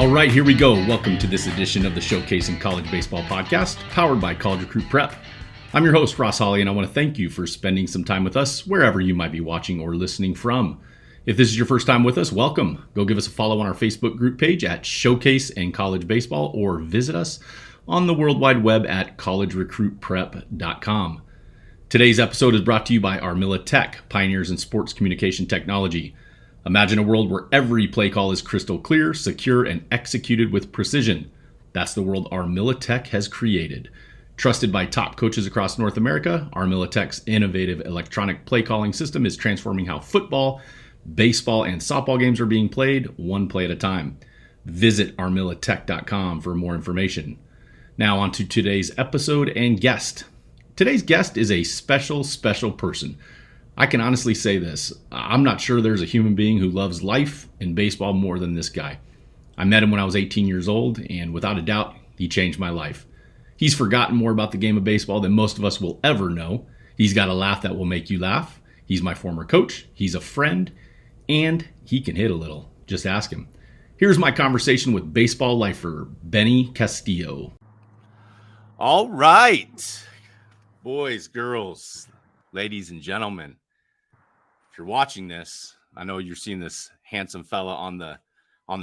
All right, here we go. Welcome to this edition of the Showcasing College Baseball podcast, powered by College Recruit Prep. I'm your host, Ross Hawley, and I want to thank you for spending some time with us wherever you might be watching or listening from. If this is your first time with us, welcome. Go give us a follow on our Facebook group page at Showcase and College Baseball, or visit us on the World Wide Web at collegerecruitprep.com. Today's episode is brought to you by Armilla Tech, pioneers in sports communication technology. Imagine a world where every play call is crystal clear, secure, and executed with precision. That's the world Armilla Tech has created. Trusted by top coaches across North America, Armilla Tech's innovative electronic play calling system is transforming how football, baseball, and softball games are being played, one play at a time. Visit armillatech.com for more information. Now on to today's episode and guest. Today's guest is a special person. I can honestly say this. I'm not sure there's a human being who loves life and baseball more than this guy. I met him when I was 18 years old, and without a doubt, he changed my life. He's forgotten more about the game of baseball than most of us will ever know. He's got a laugh that will make you laugh. He's my former coach. He's a friend, and he can hit a little. Just ask him. Here's my conversation with baseball lifer Benny Castillo. All right, boys, girls, ladies, and gentlemen. If you're watching this, I know you're seeing this handsome fella on the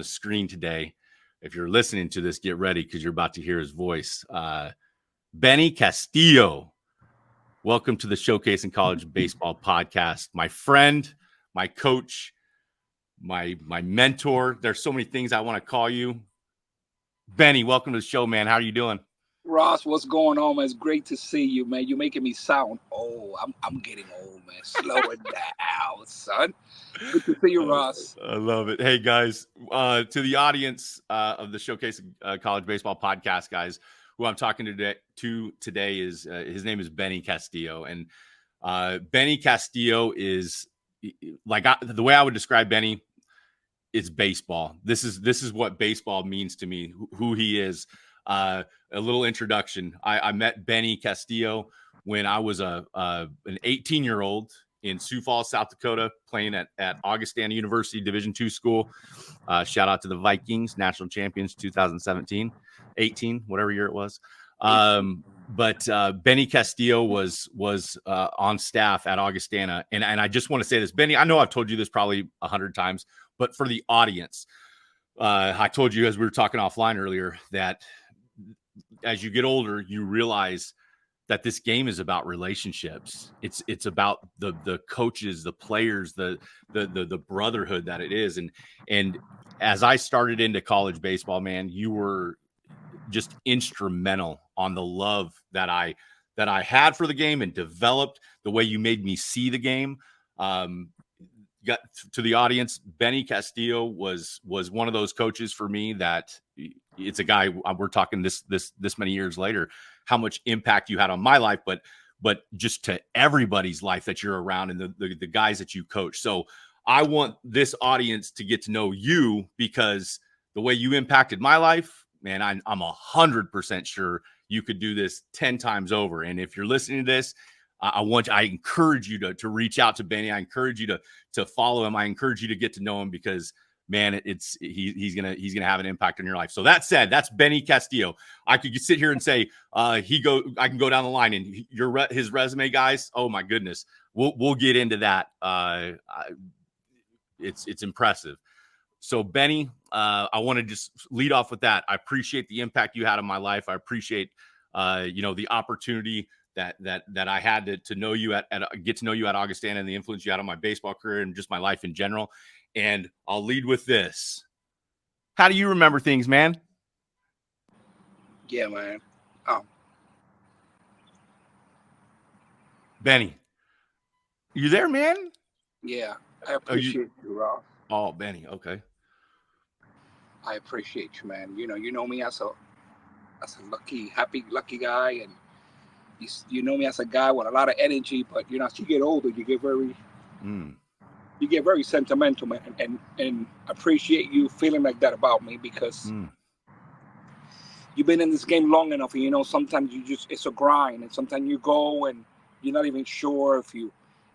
screen today. If you're listening to this, get ready because you're about to hear his voice. Benny Castillo, welcome to the Showcasing College Baseball podcast. My friend, my coach, my mentor. There's so many things I want to call you. Benny, welcome to the show, man. How are you doing? Ross, what's going on, man? It's great to see you, man. You're making me sound old. I'm getting old, man. Slow it down, son. Good to see you, Ross. I love it. Hey, guys, to the audience of the Showcase College Baseball podcast, guys, who I'm talking to today is his name is Benny Castillo. And Benny Castillo is the way I would describe Benny is baseball. This is what baseball means to me, who he is. A little introduction. I met Benny Castillo when I was an 18-year-old in Sioux Falls, South Dakota, playing at Augustana University Division II school. Shout out to the Vikings, national champions 2017, 18, whatever year it was. But Benny Castillo was on staff at Augustana. And I just want to say this, Benny, I know I've told you this probably 100 times, but for the audience, I told you as we were talking offline earlier that as you get older, you realize that this game is about relationships. It's about the coaches, the players, the brotherhood that it is. And as I started into college baseball, man, you were just instrumental on the love that I had for the game and developed the way you made me see the game. Got to the audience, Benny Castillo was one of those coaches for me that it's a guy we're talking this many years later, how much impact you had on my life, but just to everybody's life that you're around and the guys that you coach. So I want this audience to get to know you because the way you impacted my life, man, I'm 100% sure you could do this 10 times over. And if you're listening to this, I encourage you to reach out to Benny. I encourage you to follow him. I encourage you to get to know him because, man, he's gonna have an impact on your life. So that said, that's Benny Castillo. I could sit here and say I can go down the line and his resume, guys. Oh my goodness, we'll get into that. It's impressive. So Benny, I want to just lead off with that. I appreciate the impact you had on my life. I appreciate the opportunity that I had to know you get to know you at Augustana and the influence you had on my baseball career and just my life in general. And I'll lead with this. How do you remember things, man? Yeah, man. Benny, you there, man? Yeah, I appreciate you, Ross. Oh, Benny, okay. I appreciate you, man. You know me as a happy, lucky guy, and you know me as a guy with a lot of energy. But as you get older, you get very sentimental, man, and appreciate you feeling like that about me because you've been in this game long enough, and sometimes it's a grind, and sometimes you go and you're not even sure if you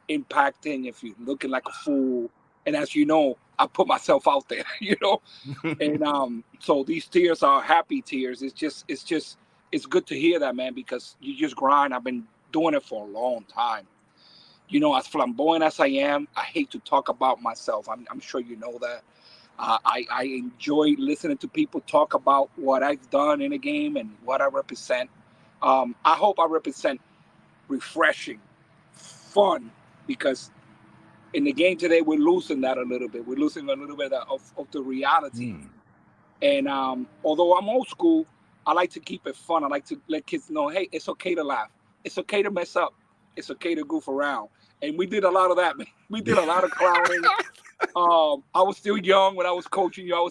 impacting, if you're looking like a fool, And as you know, I put myself out there, and so these tears are happy tears. It's good to hear that, man, because you just grind. I've been doing it for a long time. As flamboyant as I am, I hate to talk about myself. I'm sure you know that. I enjoy listening to people talk about what I've done in a game and what I represent. I hope I represent refreshing, fun, because in the game today, we're losing that a little bit. We're losing a little bit of the reality. And although I'm old school, I like to keep it fun. I like to let kids know, hey, it's okay to laugh. It's okay to mess up. It's okay to goof around. And we did a lot of that, man. We did a lot of clowning. I was still young when I was coaching you. I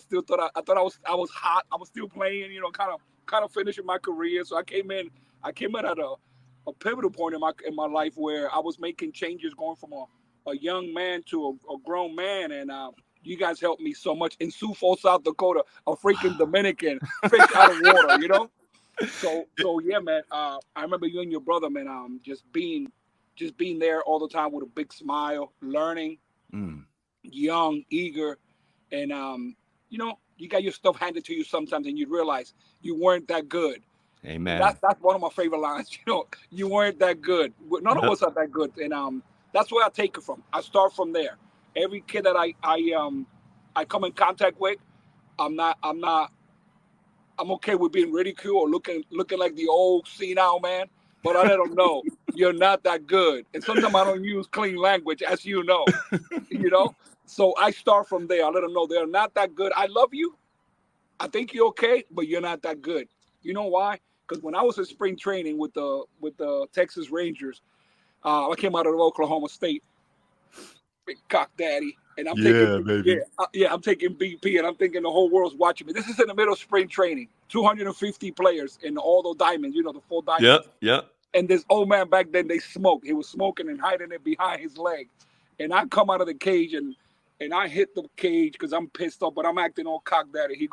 thought I was hot. I was still playing, kind of finishing my career. So I came in at a pivotal point in my life where I was making changes, going from a young man to a grown man, and you guys helped me so much in Sioux Falls, South Dakota, a freaking Dominican fish out of water, So yeah, man. I remember you and your brother, man, just being there all the time with a big smile, learning, young, eager, and you got your stuff handed to you sometimes, and you realize you weren't that good. Amen. That's one of my favorite lines. You weren't that good. None of us are that good, and that's where I take it from. I start from there. Every kid that I come in contact with, I'm okay with being ridiculed or looking like the old senile man, but I let them know you're not that good. And sometimes I don't use clean language, as you know. So I start from there. I let them know they're not that good. I love you. I think you're okay, but you're not that good. You know why? Because when I was in spring training with the Texas Rangers, I came out of Oklahoma State, big cock daddy, and I'm I'm taking BP, and I'm thinking the whole world's watching me. This is in the middle of spring training, 250 players in all the diamonds, the 4 diamonds. Yep. And this old man back then, they smoked. He was smoking and hiding it behind his leg. And I come out of the cage and I hit the cage because I'm pissed off, but I'm acting all cock daddy. He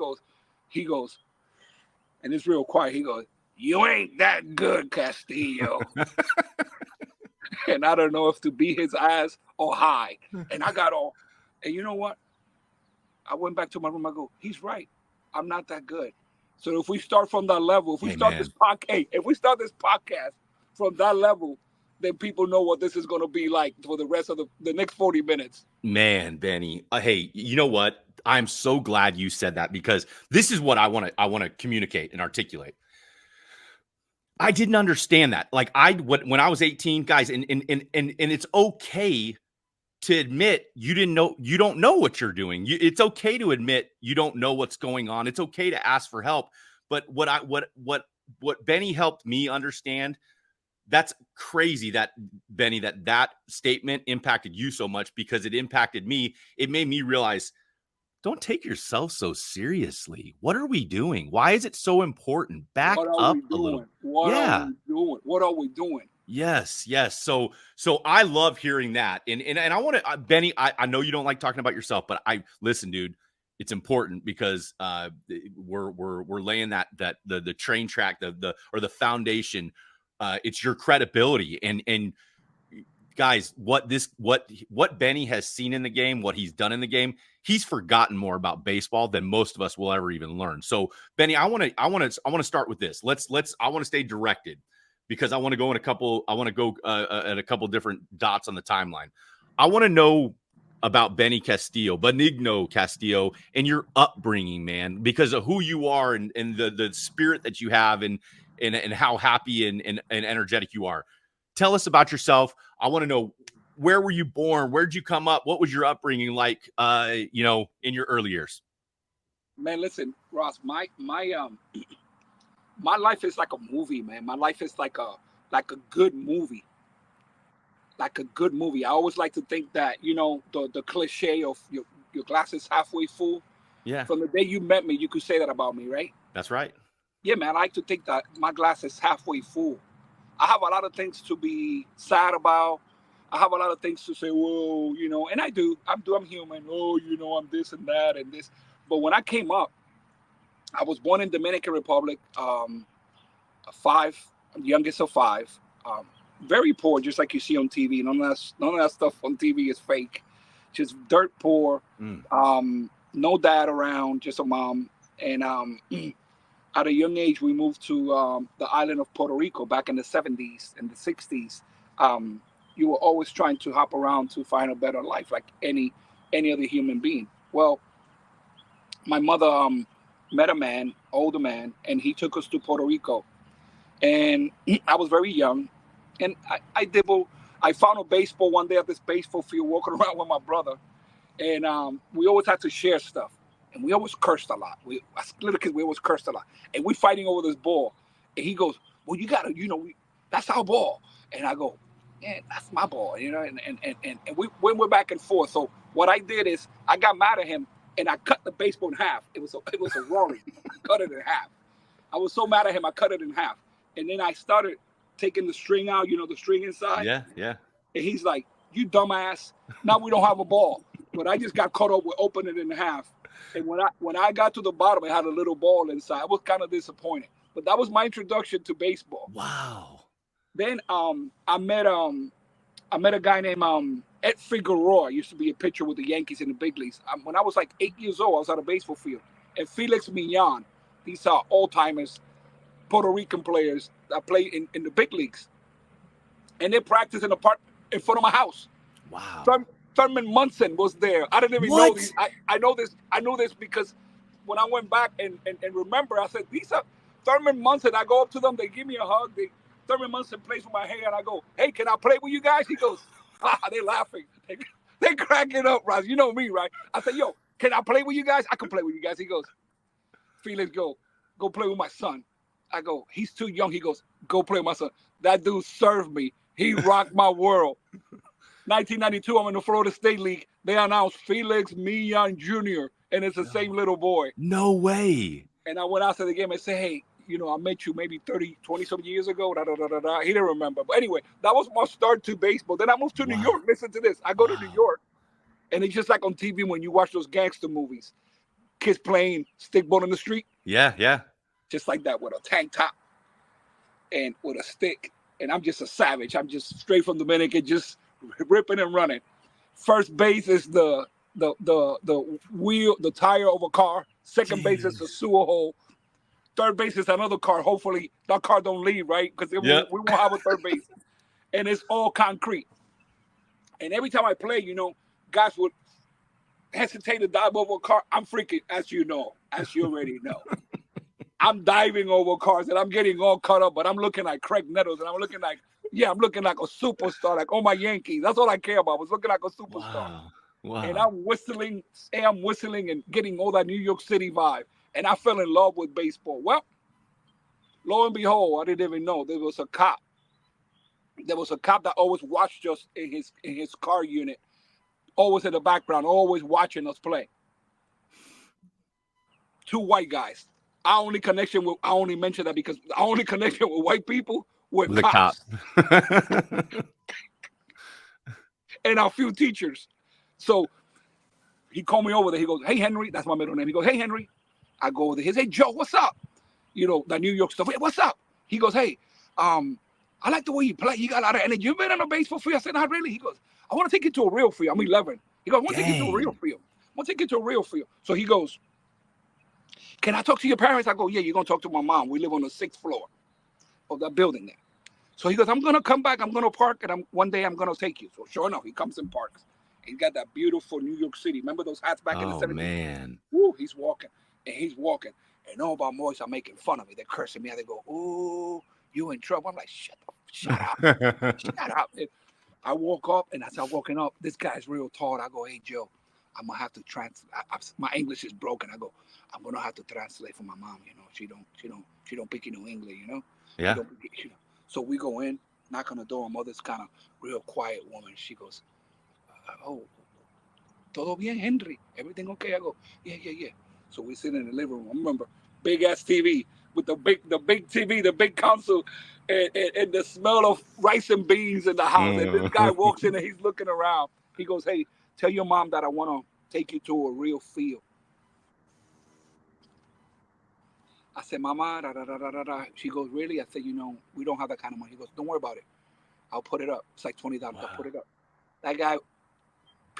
goes, and it's real quiet. He goes, "You ain't that good, Castillo." And I don't know if to be his ass or high. And I got all, and you know what? I went back to my room. I go, he's right. I'm not that good. So if we start from that level, if we start this podcast from that level, then people know what this is going to be like for the rest of the next 40 minutes. Man, Benny. Hey, you know what? I'm so glad you said that, because this is what I want to communicate and articulate. I didn't understand that. Like when I was 18, guys, and it's okay to admit you don't know what you're doing. It's okay to admit you don't know what's going on. It's okay to ask for help. But what Benny helped me understand, that's crazy that Benny, that statement impacted you so much, because it impacted me. It made me realize, don't take yourself so seriously. What are we doing? Why is it so important? Back up a little. What are we doing? Yes. So I love hearing that. And I want to, Benny, I know you don't like talking about yourself, but listen, dude, it's important, because we're laying the train track, the foundation. It's your credibility, and guys, what Benny has seen in the game, what he's done in the game, he's forgotten more about baseball than most of us will ever even learn. So, Benny, I want to start with this. I want to stay directed, because I want to go at a couple different dots on the timeline. I want to know about Benigno Castillo, and your upbringing, man, because of who you are and the spirit that you have, and how happy and energetic you are. Tell us about yourself. I want to know, where were you born? Where'd you come up? What was your upbringing like, in your early years? Man, listen, Ross, my life is like a movie, man. My life is like a good movie. Like a good movie. I always like to think that, the cliche of your glass is halfway full. Yeah. From the day you met me, you could say that about me, right? That's right. Yeah, man. I like to think that my glass is halfway full. I have a lot of things to be sad about. I have a lot of things to say, whoa, and I do. I'm human. Oh, I'm this and that and this. But when I came up, I was born in Dominican Republic, I'm youngest of 5. Very poor, just like you see on TV. None of that stuff on TV is fake. just dirt poor. No dad around, just a mom. And at a young age, we moved to the island of Puerto Rico back in the 70s and the 60s. You were always trying to hop around to find a better life, like any other human being. Well, my mother met a man, older man, and he took us to Puerto Rico. And I was very young, and I found a baseball one day at this baseball field, walking around with my brother, and we always had to share stuff, and we always cursed a lot. As little kids, we always cursed a lot, and we fighting over this ball, and he goes, "Well, you gotta, that's our ball," and I go, "Yeah, that's my ball," and we went back and forth. So what I did is I got mad at him, and I cut the baseball in half. It was a Rory. I cut it in half. I was so mad at him, I cut it in half. And then I started taking the string out, the string inside. Yeah. And he's like, "You dumbass. Now we don't have a ball." But I just got caught up with opening it in half. And when I got to the bottom, it had a little ball inside. I was kind of disappointed. But that was my introduction to baseball. Wow. Then I met a guy named Ed Figueroa. Used to be a pitcher with the Yankees in the big leagues. When I was like 8 years old, I was at a baseball field. And Felix Millan, these are old-timers, Puerto Rican players that play in the big leagues. And they practiced in the park in front of my house. Wow. Thurman Munson was there. I didn't even know these. I know this. I knew this because when I went back and remember, I said, "These are Thurman Munson." I go up to them. They give me a hug. Thurman Munson plays with my hair. And I go, "Hey, can I play with you guys?" He goes, they're laughing. They cracking up, Ross. You know me, right? I said, "Yo, can I play with you guys?" "I can play with you guys." He goes, "Felix, go play with my son." I go, "He's too young." He goes, "Go play with my son." That dude served me. He rocked my world. 1992, I'm in the Florida State League. They announced Felix Millan Jr., and it's the same little boy. No way. And I went out to the game and said, "Hey, I met you maybe 20-some years ago." He didn't remember. But anyway, that was my start to baseball. Then I moved to New York. Listen to this. I go to New York, and it's just like on TV when you watch those gangster movies. Kids playing stickball in the street. Yeah. Just like that, with a tank top and with a stick. And I'm just a savage. I'm just straight from Dominican, just ripping and running. First base is the wheel, the tire of a car. Second base is the sewer hole. Third base is another car. Hopefully that car don't leave, right? Because we won't have a third base. And it's all concrete. And every time I play, guys would hesitate to dive over a car. I'm freaking, as you already know. I'm diving over cars and I'm getting all caught up, but I'm looking like Craig Nettles and I'm looking like a superstar, like my Yankees. That's all I care about. I was looking like a superstar. Wow. And I'm whistling and getting all that New York City vibe. And I fell in love with baseball. Well, lo and behold, I didn't even know there was a cop. There was a cop that always watched us in his car unit, always in the background, always watching us play. 2 white guys. I only mention that because the only connection with white people were cops. And a few teachers. So he called me over there. He goes, "Hey, Henry." That's my middle name. He goes, "Hey, Henry." I go over there. He says, "Hey, Joe, what's up?" The New York stuff. "Hey, what's up?" He goes, "Hey, I like the way you play. You got a lot of energy. You've been on a baseball field?" I said, "Not really." He goes, "I want to take you to a real field." I'm 11. He goes, "I want to take you to a real field. I want to take you to a real field." So he goes, "Can I talk to your parents?" I go, "Yeah, you're going to talk to my mom. We live on the 6th floor of that building there." So he goes, "I'm going to come back. I'm going to park, and one day I'm going to take you." So sure enough, he comes and parks. He's got that beautiful New York City. Remember those hats back in the 70s? Oh, man. Woo, he's walking. And all my boys are making fun of me. They're cursing me. They go, "Ooh, you in trouble." I'm like, shut up. Shut up. And I walk up, and as I'm walking up, this guy's real tall. I go, "Hey, Joe, I'm going to have to translate. My English is broken." I go, "I'm going to have to translate for my mom. She don't speak English, Yeah. So we go in, knock on the door. My mother's kind of real quiet woman. She goes, "Oh, todo bien, Henry? Everything okay?" I go, Yeah. So we sit in the living room. I remember big ass TV with the big TV, the big console, and the smell of rice and beans in the house. And this guy walks in and he's looking around. He goes, "Hey, tell your mom that I want to take you to a real field." I said, "Mama, da, da, da, da, da." She goes, "Really?" I said, "We don't have that kind of money." He goes, "Don't worry about it. I'll put it up. It's like $20. Wow. I'll put it up." That guy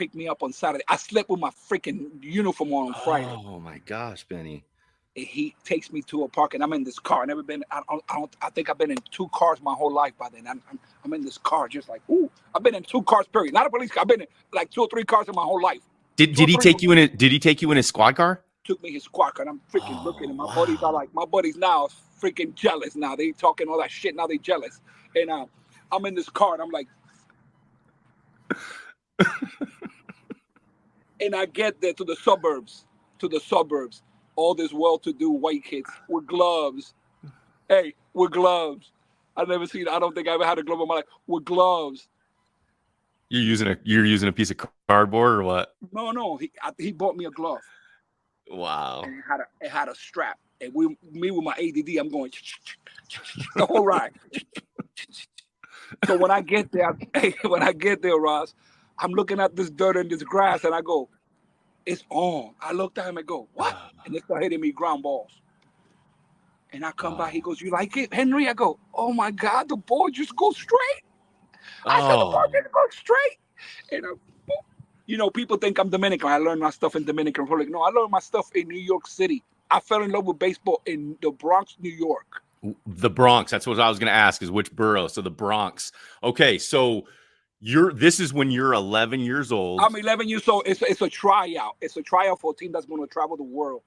pick me up on Saturday. I slept with my freaking uniform on Friday. Oh my gosh, Benny. And he takes me to a park, and I'm in this car. I never been. I think I've been in 2 cars my whole life by then. I'm in this car, just like, ooh. I've been in 2 cars, period. Not a police car. I've been in like 2 or 3 cars in my whole life. Did he take you in Did he take you in his squad car? Took me his squad car, and I'm freaking looking, and my buddies are like, my buddies now are freaking jealous. Now they talking all that shit. Now they jealous, and I'm in this car, and I'm like, and I get there to the suburbs. All this well-to-do white kids with gloves. Hey, with gloves. I don't think I ever had a glove in my life. With gloves. You're using a piece of cardboard or what? No. He bought me a glove. Wow. And it had a strap. And me with my ADD, I'm going the whole ride. So when I get there, Ross, I'm looking at this dirt and this grass, and I go, it's on. I looked at him and go, what? And they start hitting me ground balls. And I come by, he goes, you like it, Henry? I go, oh my God, the ball just goes straight. I said, the ball just goes straight. And people think I'm Dominican. I learned my stuff in Dominican Republic. No, I learned my stuff in New York City. I fell in love with baseball in the Bronx, New York. The Bronx. That's what I was going to ask, is which borough. So the Bronx. Okay, so this is when you're 11 years old. I'm 11 years old. It's a tryout. It's a tryout for a team that's going to travel the world.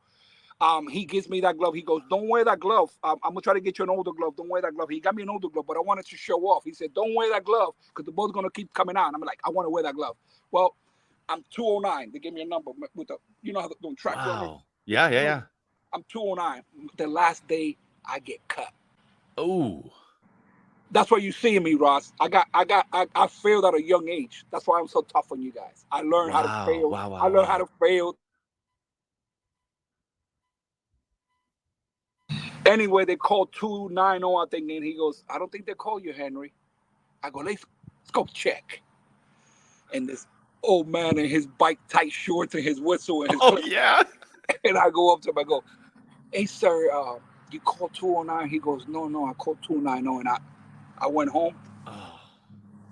He gives me that glove. He goes, don't wear that glove. I'm going to try to get you an older glove. Don't wear that glove. He got me an older glove, but I wanted to show off. He said, don't wear that glove because the ball's going to keep coming out. And I'm like, I want to wear that glove. Well, I'm 209. They gave me a number with the, how the track. Wow. Yeah. I'm 209. The last day I get cut. Oh. That's why you see me, Ross. I failed at a young age. That's why I'm so tough on you guys. I learned how to fail. Wow, I learned how to fail. Anyway, they called 290, I think, and he goes, I don't think they call you, Henry. I go, let's go check. And this old man in his bike tight shorts and his whistle and his yeah. And I go up to him, I go, hey, sir, you called 209? He goes, no, I called 290. And I went home,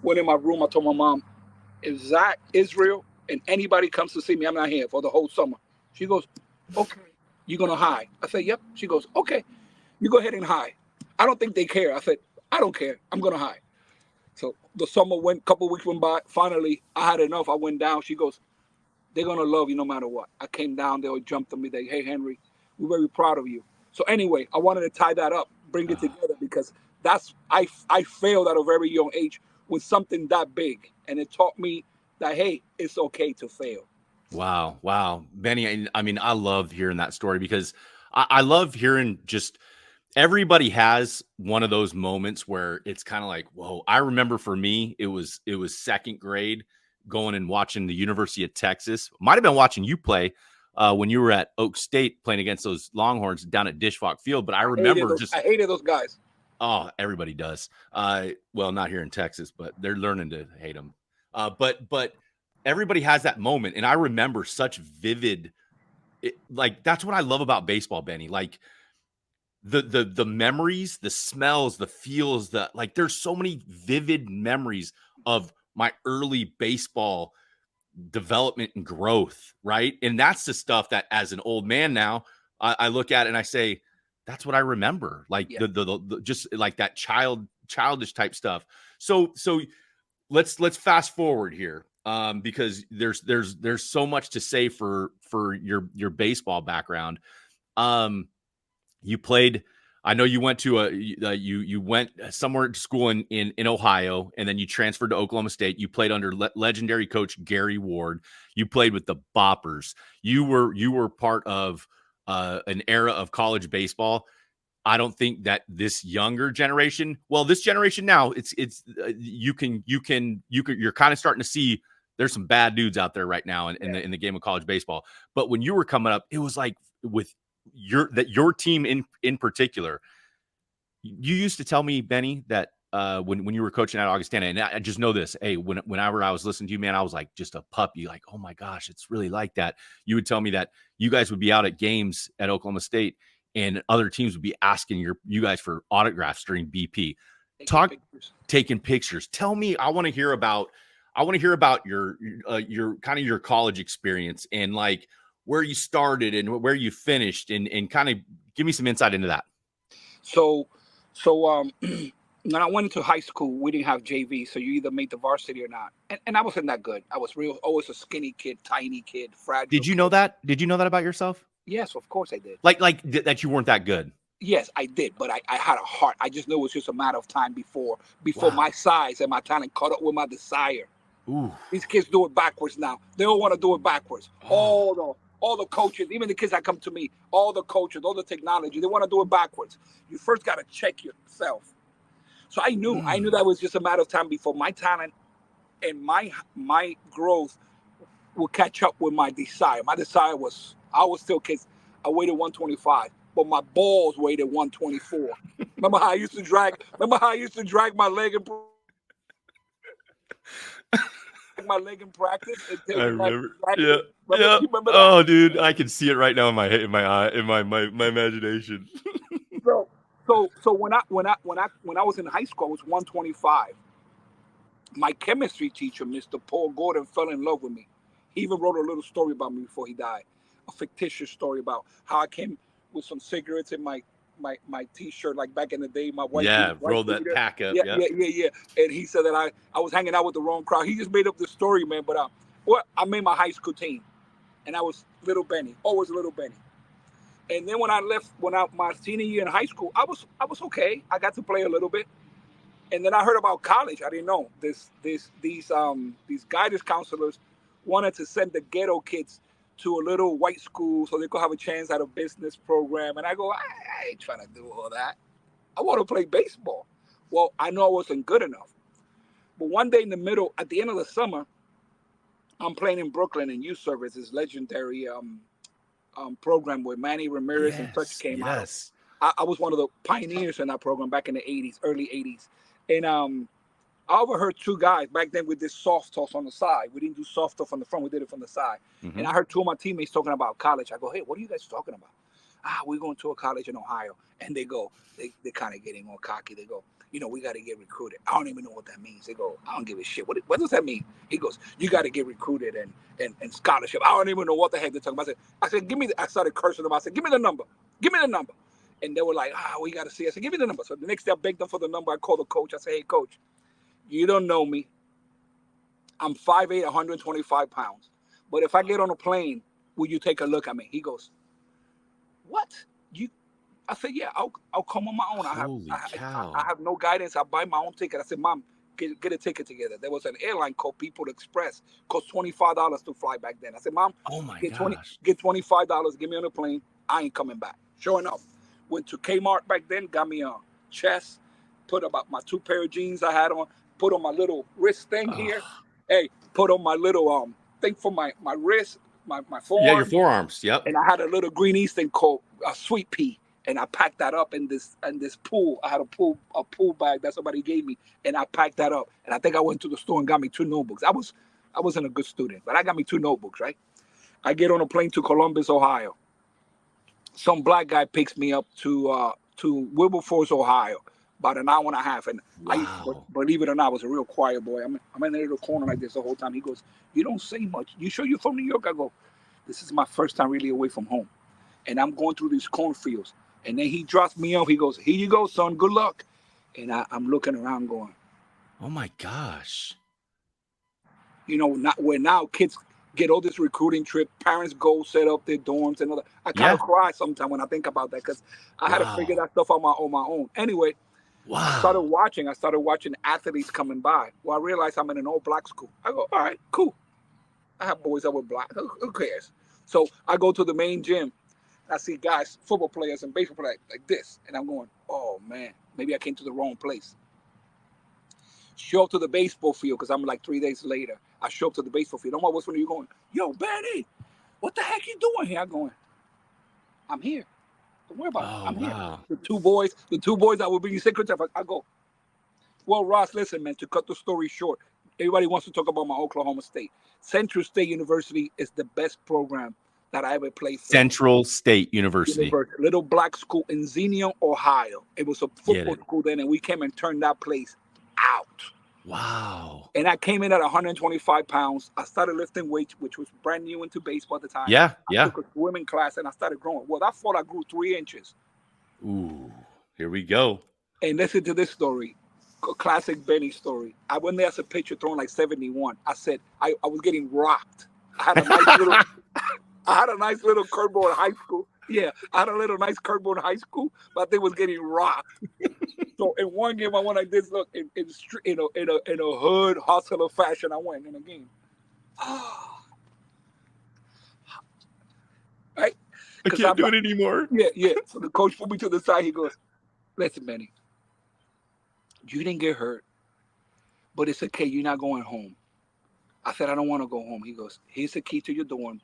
went in my room. I told my mom, if Zach, Israel, and anybody comes to see me, I'm not here for the whole summer. She goes, okay, you're going to hide. I said, yep. She goes, okay, you go ahead and hide. I don't think they care. I said, I don't care. I'm going to hide. So the summer went, a couple of weeks went by. Finally, I had enough. I went down. She goes, they're going to love you no matter what. I came down. They all jumped on me. They, hey, Henry, we're very proud of you. So anyway, I wanted to tie that up, bring it together, because I failed at a very young age with something that big. And it taught me that, hey, it's okay to fail. Wow. Benny, I mean, I love hearing that story because I love hearing just everybody has one of those moments where it's kind of like, whoa. I remember for me, it was second grade going and watching the University of Texas. Might have been watching you play when you were at Oak State playing against those Longhorns down at Dishwalk Field. But I remember I hated those guys. Oh, everybody does. Well, not here in Texas, but they're learning to hate them. But everybody has that moment. And I remember such vivid, like, that's what I love about baseball, Benny. Like the memories, the smells, the feels, there's so many vivid memories of my early baseball development and growth. Right. And that's the stuff that as an old man now, I look at it and I say, that's what I remember. Like the just like that childish type stuff. So let's fast forward here. Because there's so much to say for your baseball background. You played, I know you went to you went somewhere to school in Ohio, and then you transferred to Oklahoma State. You played under legendary coach Gary Ward. You played with the Boppers. You were part of an era of college baseball. I don't think that this younger generation, this generation now, you're kind of starting to see there's some bad dudes out there right now in the game of college baseball. But when you were coming up, it was like with your team in particular. You used to tell me, Benny, that when you were coaching at Augustana, and I just know this, hey, whenever I was listening to you, man, I was like just a puppy, like, oh my gosh, it's really like that. You would tell me that you guys would be out at games at Oklahoma State, and other teams would be asking you guys for autographs during BP. Taking pictures. Tell me, I want to hear about I want to hear about your kind of your college experience and like where you started and where you finished, and kind of give me some insight into that. So when I went into high school, we didn't have JV, so you either made the varsity or not. And I wasn't that good. I was always a skinny kid, tiny kid, fragile. Did you know that? Did you know that about yourself? Yes, of course I did. Like that you weren't that good? Yes, I did, but I had a heart. I just knew it was just a matter of time before Wow. my size and my talent caught up with my desire. Ooh. These kids do it backwards now. They all want to do it backwards. Oh. All the coaches, even the kids that come to me, all the coaches, all the technology, they want to do it backwards. You first got to check yourself. So I knew that was just a matter of time before my talent and my growth would catch up with my desire. My desire was, I was still kids. I weighted 125, but my balls weighted 124. Remember how I used to drag my leg and practice? I remember. Yeah. Yeah. You remember that? Oh, dude, I can see it right now in my head, in my eye, in my imagination. So when I was in high school, I was 125. My chemistry teacher, Mr. Paul Gordon, fell in love with me. He even wrote a little story about me before he died, a fictitious story about how I came with some cigarettes in my t-shirt, like back in the day, my white. Yeah, rolled that pack up. Yeah. And he said that I was hanging out with the wrong crowd. He just made up the story, man. But I made my high school team, and I was little Benny, always little Benny. And then when I left, my senior year in high school, I was okay. I got to play a little bit. And then I heard about college. I didn't know these guidance counselors wanted to send the ghetto kids to a little white school so they could have a chance at a business program. And I go, I ain't trying to do all that. I want to play baseball. Well, I know I wasn't good enough. But one day in the middle, at the end of the summer, I'm playing in Brooklyn in youth service, this legendary program where Manny Ramirez and such came out. I was one of the pioneers in that program back in the 80s, early 80s. And I overheard two guys back then with this soft toss on the side. We didn't do soft toss on the front. We did it from the side. Mm-hmm. And I heard two of my teammates talking about college. I go, hey, what are you guys talking about? We're going to a college in Ohio. And they go, they're kind of getting all cocky. They go, we got to get recruited. I don't even know what that means. They go, I don't give a shit. What does that mean? He goes, you got to get recruited and scholarship. I don't even know what the heck they're talking about. I said, I started cursing them. I said, give me the number. Give me the number. And they were like, we got to see. I said, give me the number. So the next day I begged them for the number. I called the coach. I said, hey, coach, you don't know me. I'm 5'8", 125 pounds. But if I get on a plane, will you take a look at me? He goes, what? I said, yeah, I'll come on my own. I have no guidance. I buy my own ticket. I said, Mom, get a ticket together. There was an airline called People Express. Cost $25 to fly back then. I said, Mom, get $25. Get me on a plane. I ain't coming back. Sure enough, went to Kmart back then, got me a chest, put about my 2 pair of jeans I had on, put on my little wrist thing here. Hey, put on my little thing for my wrist, my forearms. Yeah, your forearms. Yep. And I had a little green Eastern called a sweet pea. And I packed that up in this pool. I had a pool bag that somebody gave me, and I packed that up. And I think I went to the store and got me 2 notebooks. I wasn't a good student, but I got me 2 notebooks, right? I get on a plane to Columbus, Ohio. Some black guy picks me up to Wilberforce, Ohio, about an hour and a half. And wow. Believe it or not, I was a real quiet boy. I'm in the little corner like this the whole time. He goes, you don't say much. You sure you're from New York? I go, this is my first time really away from home. And I'm going through these cornfields. And then he drops me off. He goes, here you go, son. Good luck. And I'm looking around going, oh, my gosh. Where now kids get all this recruiting trip. Parents go set up their dorms and all that. I kind of cry sometimes when I think about that because I had to figure that stuff out on my own. Anyway, I started watching athletes coming by. Well, I realized I'm in an all-black school. I go, all right, cool. I have boys that were black. Who cares? So I go to the main gym. I see guys, football players and baseball players like this. And I'm going, oh, man, maybe I came to the wrong place. Show up to the baseball field because I'm like 3 days later. I show up to the baseball field. I'm always when you're going, yo, Benny, what the heck you doing here? I'm going, I'm here. Don't worry about it. I'm here. The two boys that will be secretary. I go, well, Ross, listen, man, to cut the story short, everybody wants to talk about my Oklahoma State. Central State University is the best program that I ever played for. Central State University. Little black school in Xenia, Ohio. It was a football school then, and we came and turned that place out. Wow. And I came in at 125 pounds. I started lifting weights, which was brand new into baseball at the time. Yeah. I Yeah. took a swimming class and I started growing. Well, that fall I grew 3 inches. Ooh, here we go. And listen to this story, a classic Benny story. I went there as a pitcher throwing like 71. I said I was getting rocked. I had a nice little curveball in high school. Yeah, I had a little nice curveball in high school, but they was getting rocked. So in one game, I went like this. Look, in a hood hustler fashion, I went in a game. Right? I can't do it anymore. Yeah. So the coach put me to the side. He goes, "Listen, Benny, you didn't get hurt, but it's okay. You're not going home." I said, "I don't want to go home." He goes, "Here's the key to your dorm.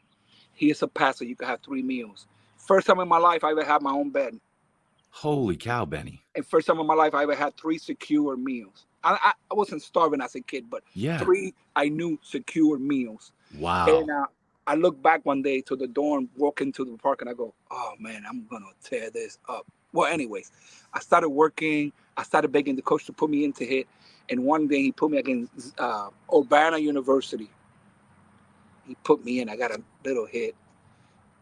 Here's a passer. You can have 3 meals." First time in my life I ever had my own bed. Holy cow, Benny. And first time in my life I ever had 3 secure meals. I wasn't starving as a kid, but 3 I knew secure meals. Wow. And I look back one day to the dorm, walk into the park, and I go, "Oh man, I'm gonna tear this up." Well, anyways, I started working. I started begging the coach to put me in to hit. And one day he put me against Urbana University. He put me in. I got a little hit.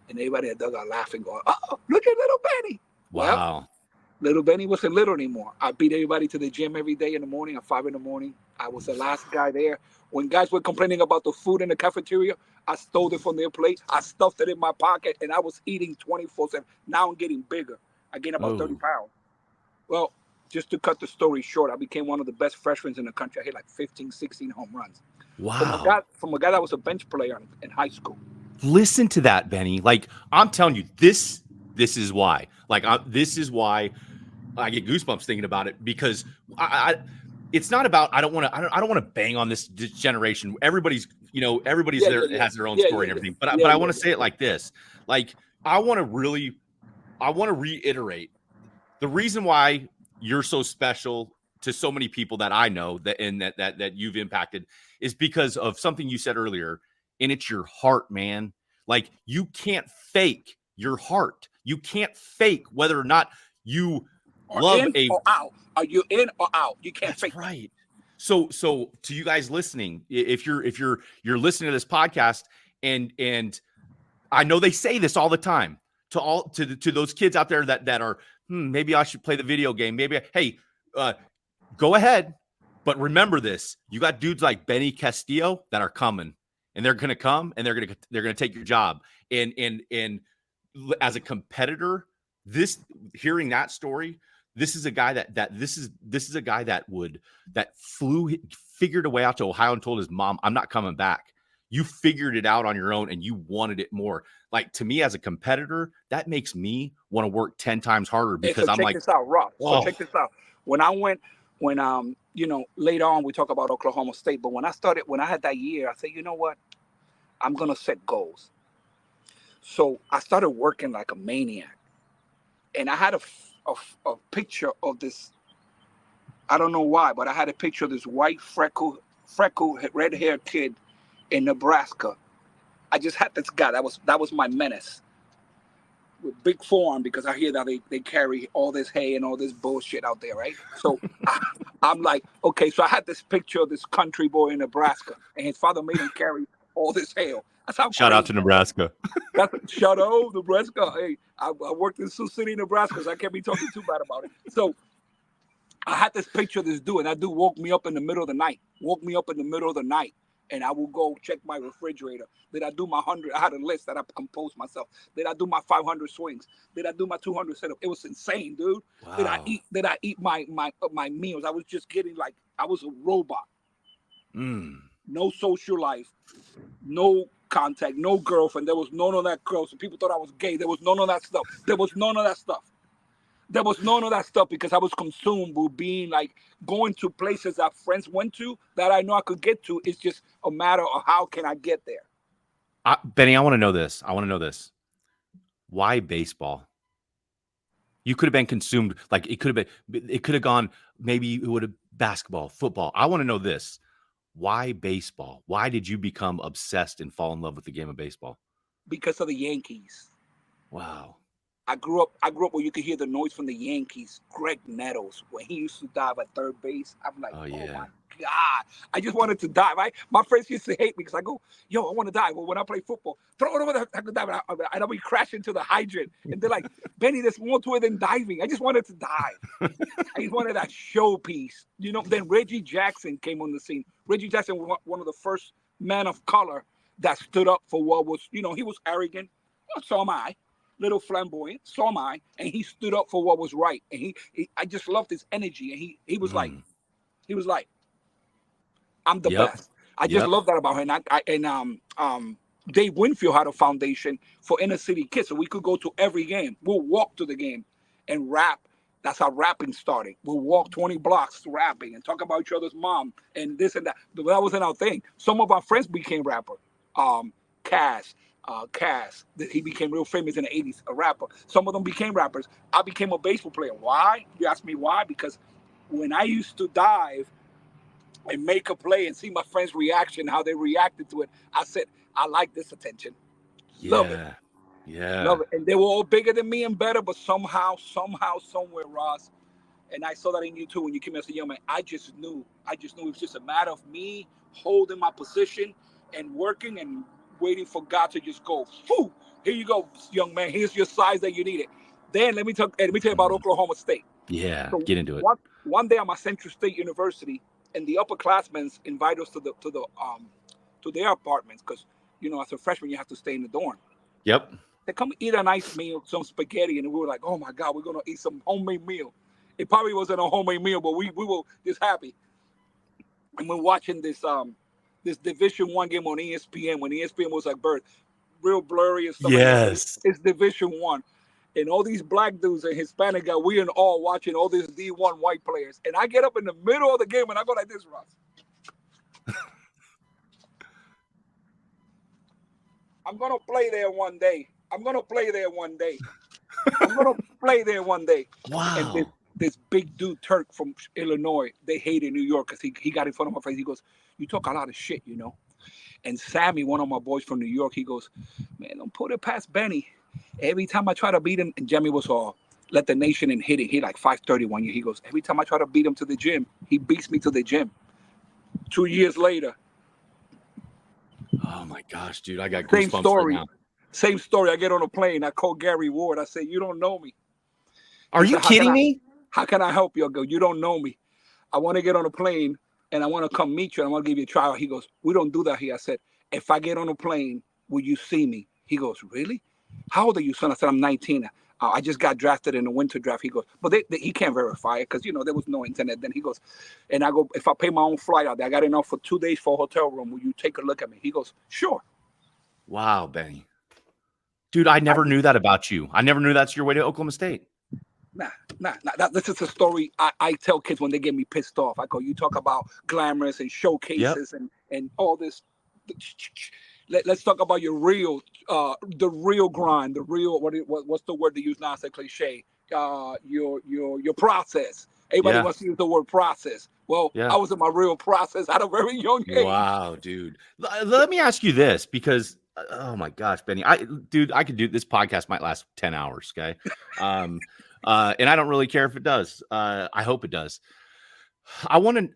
And everybody at dugout laughing, going, "Oh, look at little Benny." Wow. Well, little Benny wasn't little anymore. I beat everybody to the gym every day in the morning at 5 a.m. I was the last guy there. When guys were complaining about the food in the cafeteria, I stole it from their plate. I stuffed it in my pocket, and I was eating 24/7. Now I'm getting bigger. I gained about 30 pounds. Well, just to cut the story short, I became one of the best freshmen in the country. I hit like 15, 16 home runs. Wow. From a guy that was a bench player in high school. Listen to that, Benny. Like, I'm telling you, this is why. Like, this is why I get goosebumps thinking about it, because it's not about, I don't want to bang on this generation. Everybody's has their own story and everything. But I want to say it like this. Like, I want to reiterate the reason why you're so special to so many people that I know that you've impacted is because of something you said earlier, and it's your heart, man. Like, you can't fake your heart. You can't fake whether or not you love or out. Are you in or out? You can't fake. Right. So to you guys listening, if you're listening to this podcast, and I know they say this all the time to those kids out there that are maybe I should play the video game. Maybe go ahead, but remember this: you got dudes like Benny Castillo that are coming, and they're going to come, and they're going to take your job. And as a competitor, hearing that story, this is a guy that figured a way out to Ohio and told his mom, "I'm not coming back." You figured it out on your own and you wanted it more. Like, to me as a competitor, that makes me want to work 10 times harder, because I'm like, check this out, Rob. So check this out. When later on we talk about Oklahoma State, but when I had that year, I said, you know what? I'm going to set goals. So I started working like a maniac. And I had a picture of this. I don't know why, but I had a picture of this white freckled red-haired kid in Nebraska. I just had this guy. That was my menace. With big forearm, because I hear that they carry all this hay and all this bullshit out there, right? So I'm like, okay, so I had this picture of this country boy in Nebraska, and his father made him carry all this hay. Shout out to Nebraska. Shout out Nebraska. Hey, I worked in Sioux City, Nebraska, so I can't be talking too bad about it. So I had this picture of this dude, and that dude woke me up in the middle of the night. And I will go check my refrigerator. Did I do my 100? I had a list that I composed myself. Did I do my 500 swings? Did I do my 200 setup? It was insane, dude. Wow. Did I eat my meals? I was just getting like, I was a robot. No social life, no contact, no girlfriend. There was none of that girl. So people thought I was gay. There was none of that stuff. There was none of that stuff because I was consumed with being like going to places that friends went to that I know I could get to. It's just a matter of how can I get there. Benny, I want to know this. Why baseball? You could have been consumed. Like, it could have gone, maybe it would have basketball, football. I want to know this. Why baseball? Why did you become obsessed and fall in love with the game of baseball? Because of the Yankees. Wow. I grew up where you could hear the noise from the Yankees. Greg Nettles, when he used to dive at third base, I'm like, oh my God. I just wanted to die, right? My friends used to hate me because I go, yo, I want to die. Well, when I play football, throw it over the, I could die, and I'll be crashing into the hydrant. And they're like, Benny, there's more to it than diving. I just wanted to die. I just wanted that showpiece. You know, then Reggie Jackson came on the scene. Reggie Jackson was one of the first men of color that stood up for what was, you know, he was arrogant. Well, so am I. Little flamboyant, so am I. And he stood up for what was right. And he I just loved his energy. And he was like, I'm the best. I just love that about him. And Dave Winfield had a foundation for inner city kids, so we could go to every game. We'll walk to the game and rap. That's how rapping started. We'll walk 20 blocks rapping and talk about each other's mom and this and that. But that wasn't our thing. Some of our friends became rappers. Cass, he became real famous in the 80s, a rapper. Some of them became rappers. I became a baseball player. Why? You ask me why? Because when I used to dive and make a play and see my friends' reaction, how they reacted to it, I said, I like this attention. Love it. Love it. And they were all bigger than me and better, but somehow, somewhere, Ross, and I saw that in you too when you came as a young man, I just knew it was just a matter of me holding my position and working and waiting for God to just go, Phew, here you go, young man. Here's your size that you needed. Then let me tell you about Oklahoma State. Yeah, So get into it. One day I'm at Central State University, and the upperclassmen invite us to their apartments because, you know, as a freshman you have to stay in the dorm. Yep. They come eat a nice meal, some spaghetti, and we were like, oh my God, we're gonna eat some homemade meal. It probably wasn't a homemade meal, but we were just happy. And we're watching this Division I game on ESPN when ESPN was like birth, real blurry and stuff. Yes. Like that. It's Division I. And all these black dudes and Hispanic guys, we in all watching all these D1 white players. And I get up in the middle of the game and I go like this, Ross. I'm going to play there one day. Wow. And this big dude, Turk from Illinois, they hated New York because he got in front of my face. He goes, you talk a lot of shit, you know. And Sammy, one of my boys from New York, he goes, man, don't put it past Benny. Every time I try to beat him, and Jimmy was all, let the nation and hit it. He like 5'30" 1 year. He goes, every time I try to beat him to the gym, he beats me to the gym. 2 years later. Oh my gosh, dude. I got goosebumps right now. Same story. I get on a plane. I call Gary Ward. I say, you don't know me. Are you kidding me? How can I help you? I go, you don't know me. I want to get on a plane and I want to come meet you and I want to give you a trial. He goes, we don't do that here. I said, if I get on a plane, will you see me? He goes, really? How old are you, son? I said, I'm 19. I just got drafted in the winter draft. He goes, but he can't verify it because, you know, there was no internet then. He goes, and I go, if I pay my own flight out there, I got enough for 2 days for a hotel room. Will you take a look at me? He goes, sure. Wow, Benny. Dude, I never knew that about you. I never knew that's your way to Oklahoma State. Nah. This is a story I tell kids when they get me pissed off. I go, you talk about glamorous and showcases and all this. Let's talk about your real, the real grind, the real, what's the word they use now? It's a cliche. Your process. Everybody wants to use the word process. Well, I was in my real process at a very young age. Wow, dude. Let me ask you this because, oh my gosh, Benny, I could do this podcast might last 10 hours. Okay. And I don't really care if it does. I hope it does. I want to,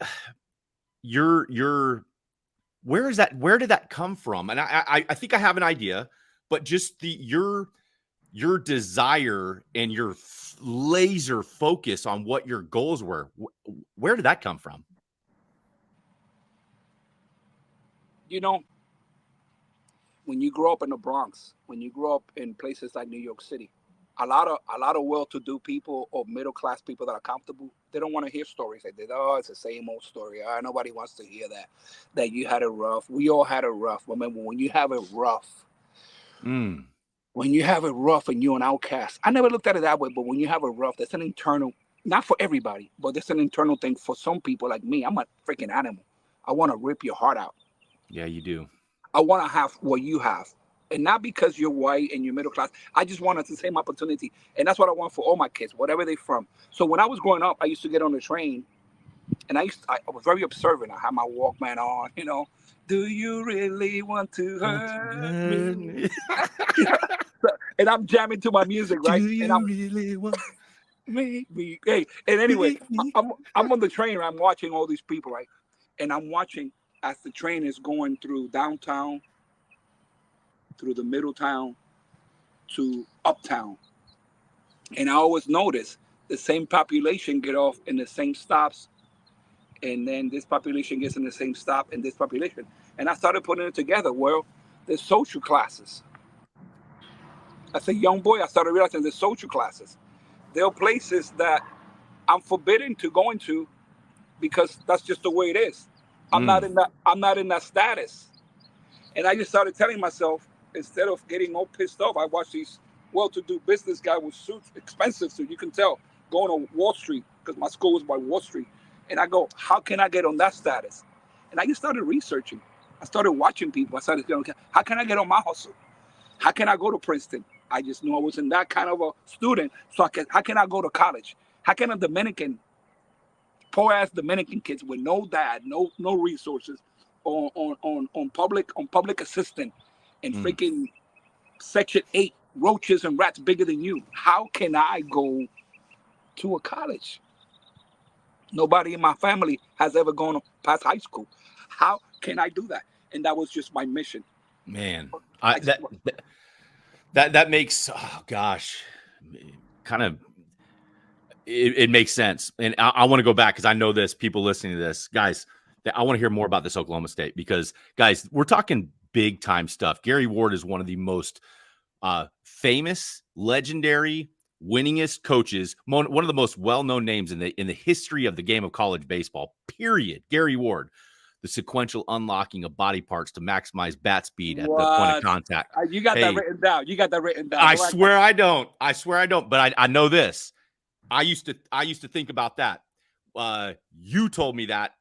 where did that come from? And I think I have an idea, but just your desire and your laser focus on what your goals were. Where did that come from? You know, when you grow up in the Bronx, when you grow up in places like New York City, a lot of well-to-do people or middle-class people that are comfortable, they don't want to hear stories like that. Oh, it's the same old story. Nobody wants to hear that you had it rough. We all had it rough. Remember, when you have it rough, when you have it rough and you're an outcast, I never looked at it that way, but when you have it rough, that's an internal, not for everybody, but that's an internal thing for some people like me. I'm a freaking animal. I want to rip your heart out. Yeah, you do. I want to have what you have. And not because you're white and you're middle class. I just wanted the same opportunity. And that's what I want for all my kids, whatever they're from. So when I was growing up, I used to get on the train. And I was very observant. I had my Walkman on, you know. Do you really want to hurt me? And I'm jamming to my music, right? Do you really want me? Hey, and anyway, I'm on the train. I'm watching all these people, right? And I'm watching as the train is going through downtown, through the middle town, to uptown. And I always notice the same population get off in the same stops, and then this population gets in the same stop, and this population. And I started putting it together. Well, there's social classes. As a young boy, I started realizing there's social classes. There are places that I'm forbidden to go into because that's just the way it is. I'm not in that. I'm not in that status. And I just started telling myself, instead of getting all pissed off, I watch these well-to-do business guy with suits, expensive suits. You can tell going to Wall Street because my school was by Wall Street. And I go, how can I get on that status? And I just started researching. I started watching people. I started going, how can I get on my hustle? How can I go to Princeton? I just knew I wasn't that kind of a student. So how can I go to college? How can a Dominican, poor ass Dominican kids with no dad, no resources, on public assistant and freaking Section 8 roaches and rats bigger than you? How can I go to a college? Nobody in my family has ever gone past high school. How can I do that? And that was just my mission. Man, that makes, oh gosh, kind of, it makes sense. And I want to go back because I know this, people listening to this, guys, I want to hear more about this Oklahoma State because, guys, we're talking big time stuff. Gary Ward is one of the most famous, legendary, winningest coaches, one of the most well-known names in the history of the game of college baseball, period. Gary Ward, the sequential unlocking of body parts to maximize bat speed at the point of contact. You got that written down. You got that written down. I swear I don't. But I know this. I used to think about that. You told me that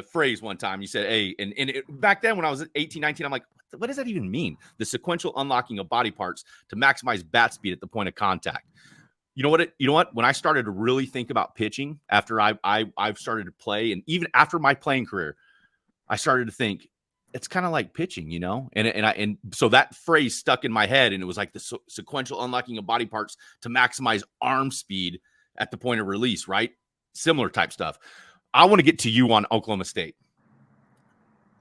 phrase one time. You said, hey, and back then when I was 18, 19, I'm like, what does that even mean? The sequential unlocking of body parts to maximize bat speed at the point of contact. You know what? When I started to really think about pitching after I've started to play, and even after my playing career, I started to think it's kind of like pitching, you know? And so that phrase stuck in my head, and it was like the sequential unlocking of body parts to maximize arm speed at the point of release, right? Similar type stuff. I want to get to you on Oklahoma State.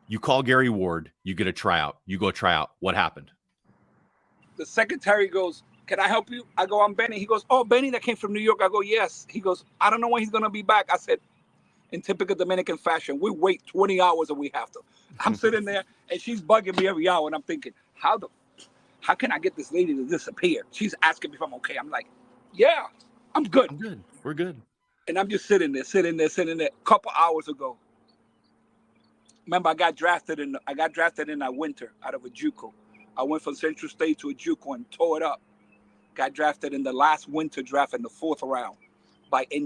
You call Gary Ward, you get a tryout. You go try out. What happened? The secretary goes, can I help you? I go, I'm Benny. He goes, oh, Benny that came from New York. I go, yes. He goes, I don't know when he's going to be back. I said, in typical Dominican fashion, we wait 20 hours and we have to. I'm sitting there and she's bugging me every hour. And I'm thinking, how can I get this lady to disappear? She's asking me if I'm okay. I'm like, yeah, I'm good. I'm good. We're good. And I'm just sitting there. A couple hours ago. Remember, I got drafted in that winter out of a JUCO. I went from Central State to a JUCO and tore it up. Got drafted in the last winter draft in the 4th round by the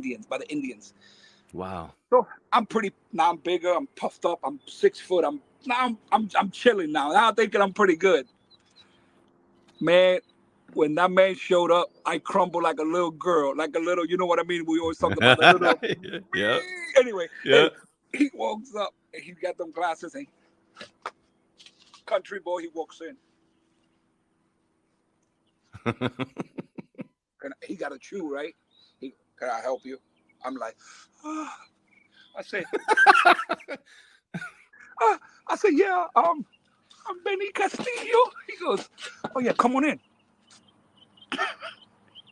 Indians. Wow. So I'm bigger, I'm puffed up, I'm 6 foot. I'm chilling now. Now I'm thinking I'm pretty good. Man, when that man showed up, I crumbled like a little girl, you know what I mean? We always talk about that little. Yeah. Anyway, yeah. He walks up and he got them glasses and country boy, he walks in. He got a chew, right? Can I help you? I'm like, oh. I said, yeah, I'm Benny Castillo. He goes, oh yeah, come on in.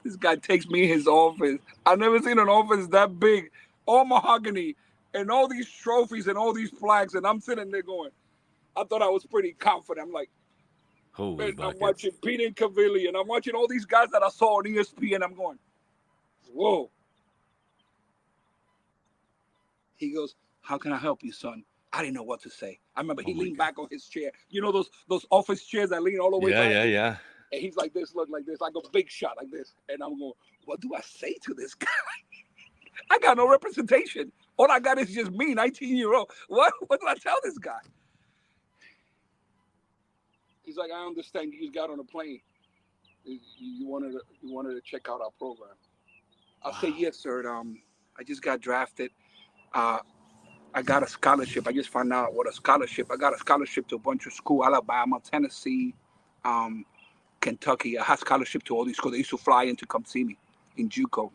This guy takes me in his office. I've never seen an office that big, all mahogany, and all these trophies and all these flags, and I'm sitting there going, I thought I was pretty confident. I'm like, holy I'm watching Peter and Cavilli, and I'm watching all these guys that I saw on ESPN, and I'm going, whoa. He goes, how can I help you, son? I didn't know what to say. I remember he leaned back on his chair. You know those office chairs that lean all the way back? Yeah. And he's like this, look like this, like a big shot like this. And I'm going, what do I say to this guy? I got no representation. All I got is just me, 19-year-old. What do I tell this guy? He's like, I understand you just got on a plane. You wanted to check out our program. I'll say, yes, sir. I just got drafted. I got a scholarship. I just found out what a scholarship. I got a scholarship to a bunch of schools, Alabama, Tennessee, Kentucky. I had scholarship to all these schools. They used to fly in to come see me in JUCO.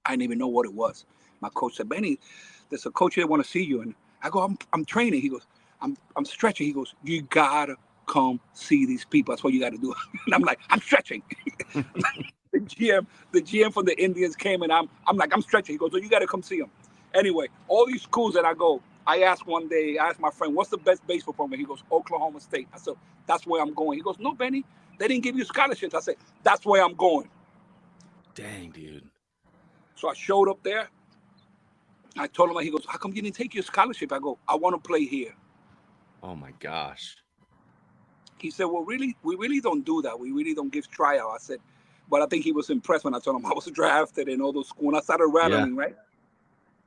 I didn't even know what it was. My coach said, Benny, there's a coach that want to see you. And I go, I'm training. He goes, I'm stretching. He goes, you gotta come see these people. That's what you gotta do. And I'm like, I'm stretching. the GM from the Indians came, and I'm like, I'm stretching. He goes, so you gotta come see him. Anyway, all these schools that I go, I asked my friend, what's the best baseball program? He goes, Oklahoma State. I said, that's where I'm going. He goes, no, Benny, they didn't give you scholarships. I said, that's where I'm going. Dang, dude. So I showed up there. I told him, he goes, how come you didn't take your scholarship? I go, I want to play here. Oh my gosh. He said, well, really, we really don't do that. We really don't give tryout. I said, but I think he was impressed when I told him I was drafted and all those schools. And I started rattling, right?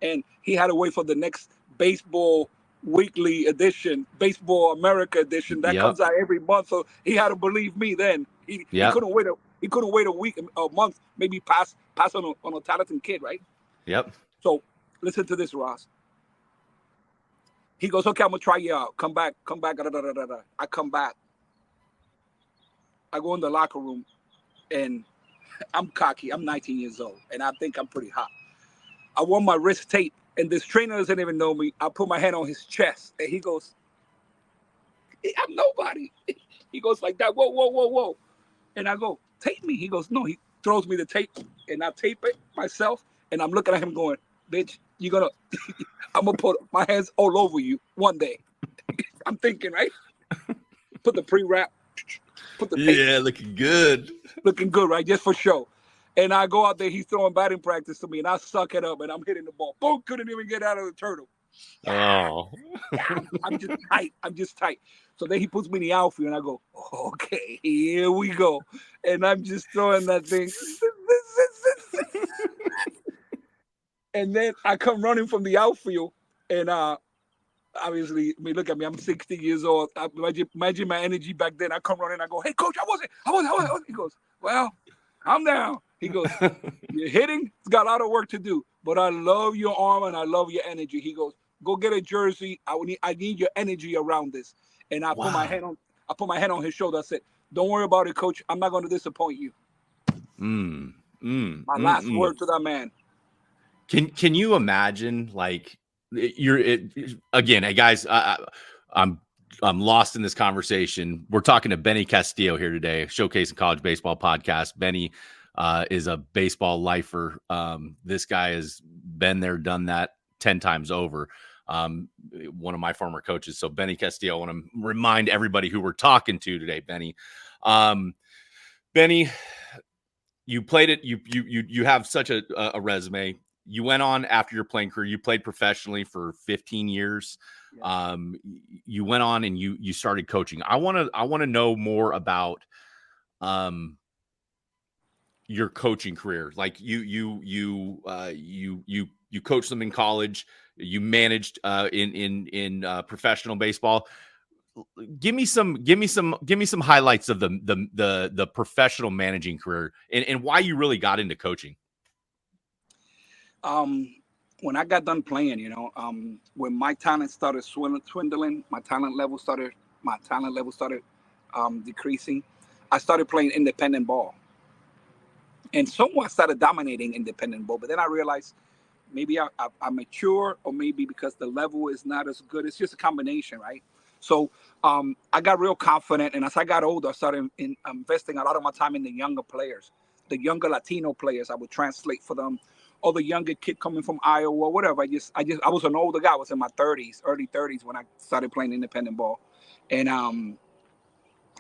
And he had to wait for the next baseball weekly edition, Baseball America edition that comes out every month. So he had to believe me then. He couldn't wait a week, a month, maybe pass on a talented kid, right? Yep. So listen to this, Ross. He goes, okay, I'm gonna try you out. Come back. I come back. I go in the locker room, and I'm cocky. I'm 19 years old, and I think I'm pretty hot. I wore my wrist tape, and this trainer doesn't even know me. I put my hand on his chest, and he goes, I'm nobody. He goes like that, whoa. And I go, tape me. He goes, no. He throws me the tape, and I tape it myself, and I'm looking at him going, bitch, I'm going to put my hands all over you one day. I'm thinking, right? Put the pre-wrap. Put the tape. Looking good. Looking good, right? Just for show. And I go out there, he's throwing batting practice to me, and I suck it up, and I'm hitting the ball. Boom, couldn't even get out of the turtle. Oh. I'm just tight. So then he puts me in the outfield, and I go, okay, here we go. And I'm just throwing that thing. And then I come running from the outfield, and obviously, look at me. I'm 60 years old. Imagine my energy back then. I come running. I go, hey, coach, I wasn't. He goes, well, I'm down. He goes, you're hitting. It's got a lot of work to do, but I love your arm and I love your energy. He goes, go get a jersey. I need your energy around this. And I put my hand on his shoulder. I said, don't worry about it, coach. I'm not going to disappoint you. My last word to that man. Can you imagine, like, again, hey guys, I'm lost in this conversation. We're talking to Benny Castillo here today, Showcasing College Baseball podcast. Benny is a baseball lifer. This guy has been there, done that 10 times over. One of my former coaches. So Benny Castillo, I want to remind everybody who we're talking to today, Benny. Benny, you played it. You have such a resume. You went on after your playing career. You played professionally for 15 years. Yeah. You went on and you started coaching. I want to know more about your coaching career. Like you coached them in college. You managed in professional baseball. Give me some highlights of the professional managing career and why you really got into coaching. When I got done playing, when my talent started swindling, my talent level started decreasing. I started playing independent ball, and somewhat started dominating independent ball. But then I realized maybe I mature, or maybe because the level is not as good. It's just a combination, right? So I got real confident, and as I got older, I started investing a lot of my time in the younger players, the younger Latino players. I would translate for them, or the younger kid coming from Iowa, whatever. I was an older guy. I was in my 30s, early 30s when I started playing independent ball, and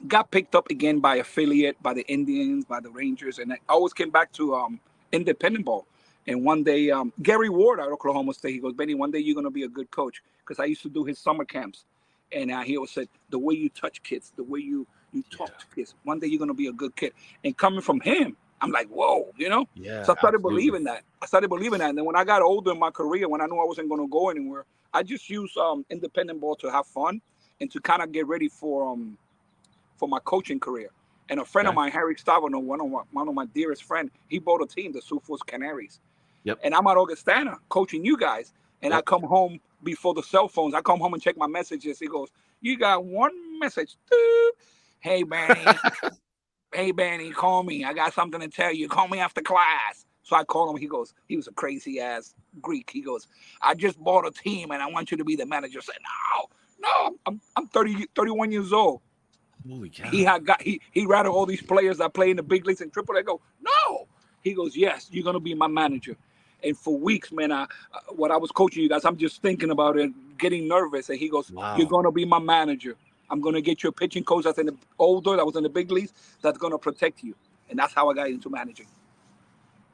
got picked up again by affiliate, by the Indians, by the Rangers, and I always came back to independent ball. And one day, Gary Ward at Oklahoma State, he goes, Benny, one day you're going to be a good coach, because I used to do his summer camps. And he always said, the way you touch kids, the way you talk to kids, one day you're going to be a good kid. And coming from him, I'm like, whoa, Yeah. So I started believing that. And then when I got older in my career, when I knew I wasn't going to go anywhere, I just used independent ball to have fun and to kind of get ready for my coaching career. And a friend of mine, Harry Stavano, one of my dearest friends, he bought a team, the Sioux Falls Canaries. Yep. And I'm at Augustana coaching you guys. And I come home before the cell phones. I come home and check my messages. He goes, you got one message. Hey, Benny. Hey, Benny, call me. I got something to tell you. Call me after class. So I called him. He goes, he was a crazy ass Greek. He goes, I just bought a team and I want you to be the manager. I said, no, I'm 31 years old. Holy cow. He rattled all these players that play in the big leagues and triple. I go, no. He goes, yes, you're gonna be my manager. And for weeks, man, when I was coaching you guys, I'm just thinking about it, getting nervous. And he goes, you're gonna be my manager. I'm gonna get you a pitching coach that's older, that was in the big leagues, that's gonna protect you. And that's how I got into managing.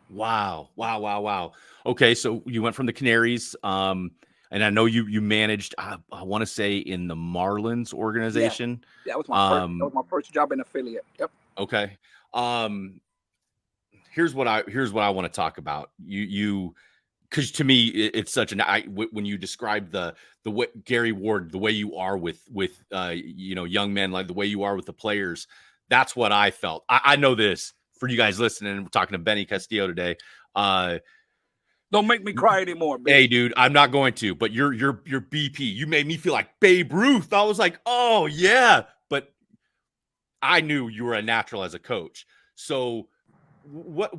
Wow. Okay, so you went from the Canaries, and I know you managed, I want to say, in the Marlins organization. Yeah, that was my first job in affiliate. Yep. Okay. Here's what I want to talk about. You because to me it's such when you describe the way Gary Ward, the way you are with young men, like the way you are with the players, that's what I felt. I know this for you guys listening. We're talking to Benny Castillo today. Don't make me cry anymore, baby. Hey, dude, I'm not going to. But your BP, you made me feel like Babe Ruth. I was like, oh yeah, but I knew you were a natural as a coach. So what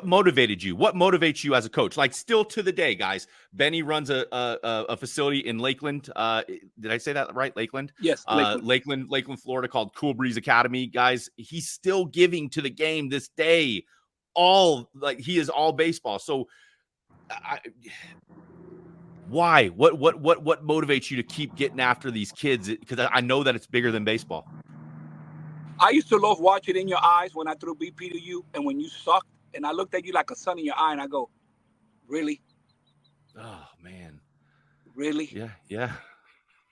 motivated you? What motivates you as a coach? Like still to the day, guys. Benny runs a facility in Lakeland. Did I say that right? Lakeland? Yes. Lakeland, Florida, called Cool Breeze Academy. Guys, he's still giving to the game this day. He is all baseball. So why? What motivates you to keep getting after these kids? Because I know that it's bigger than baseball. I used to love watching in your eyes when I threw BP to you and when you sucked. And I looked at you like a sun in your eye and I go, really? Oh, man. Really? Yeah.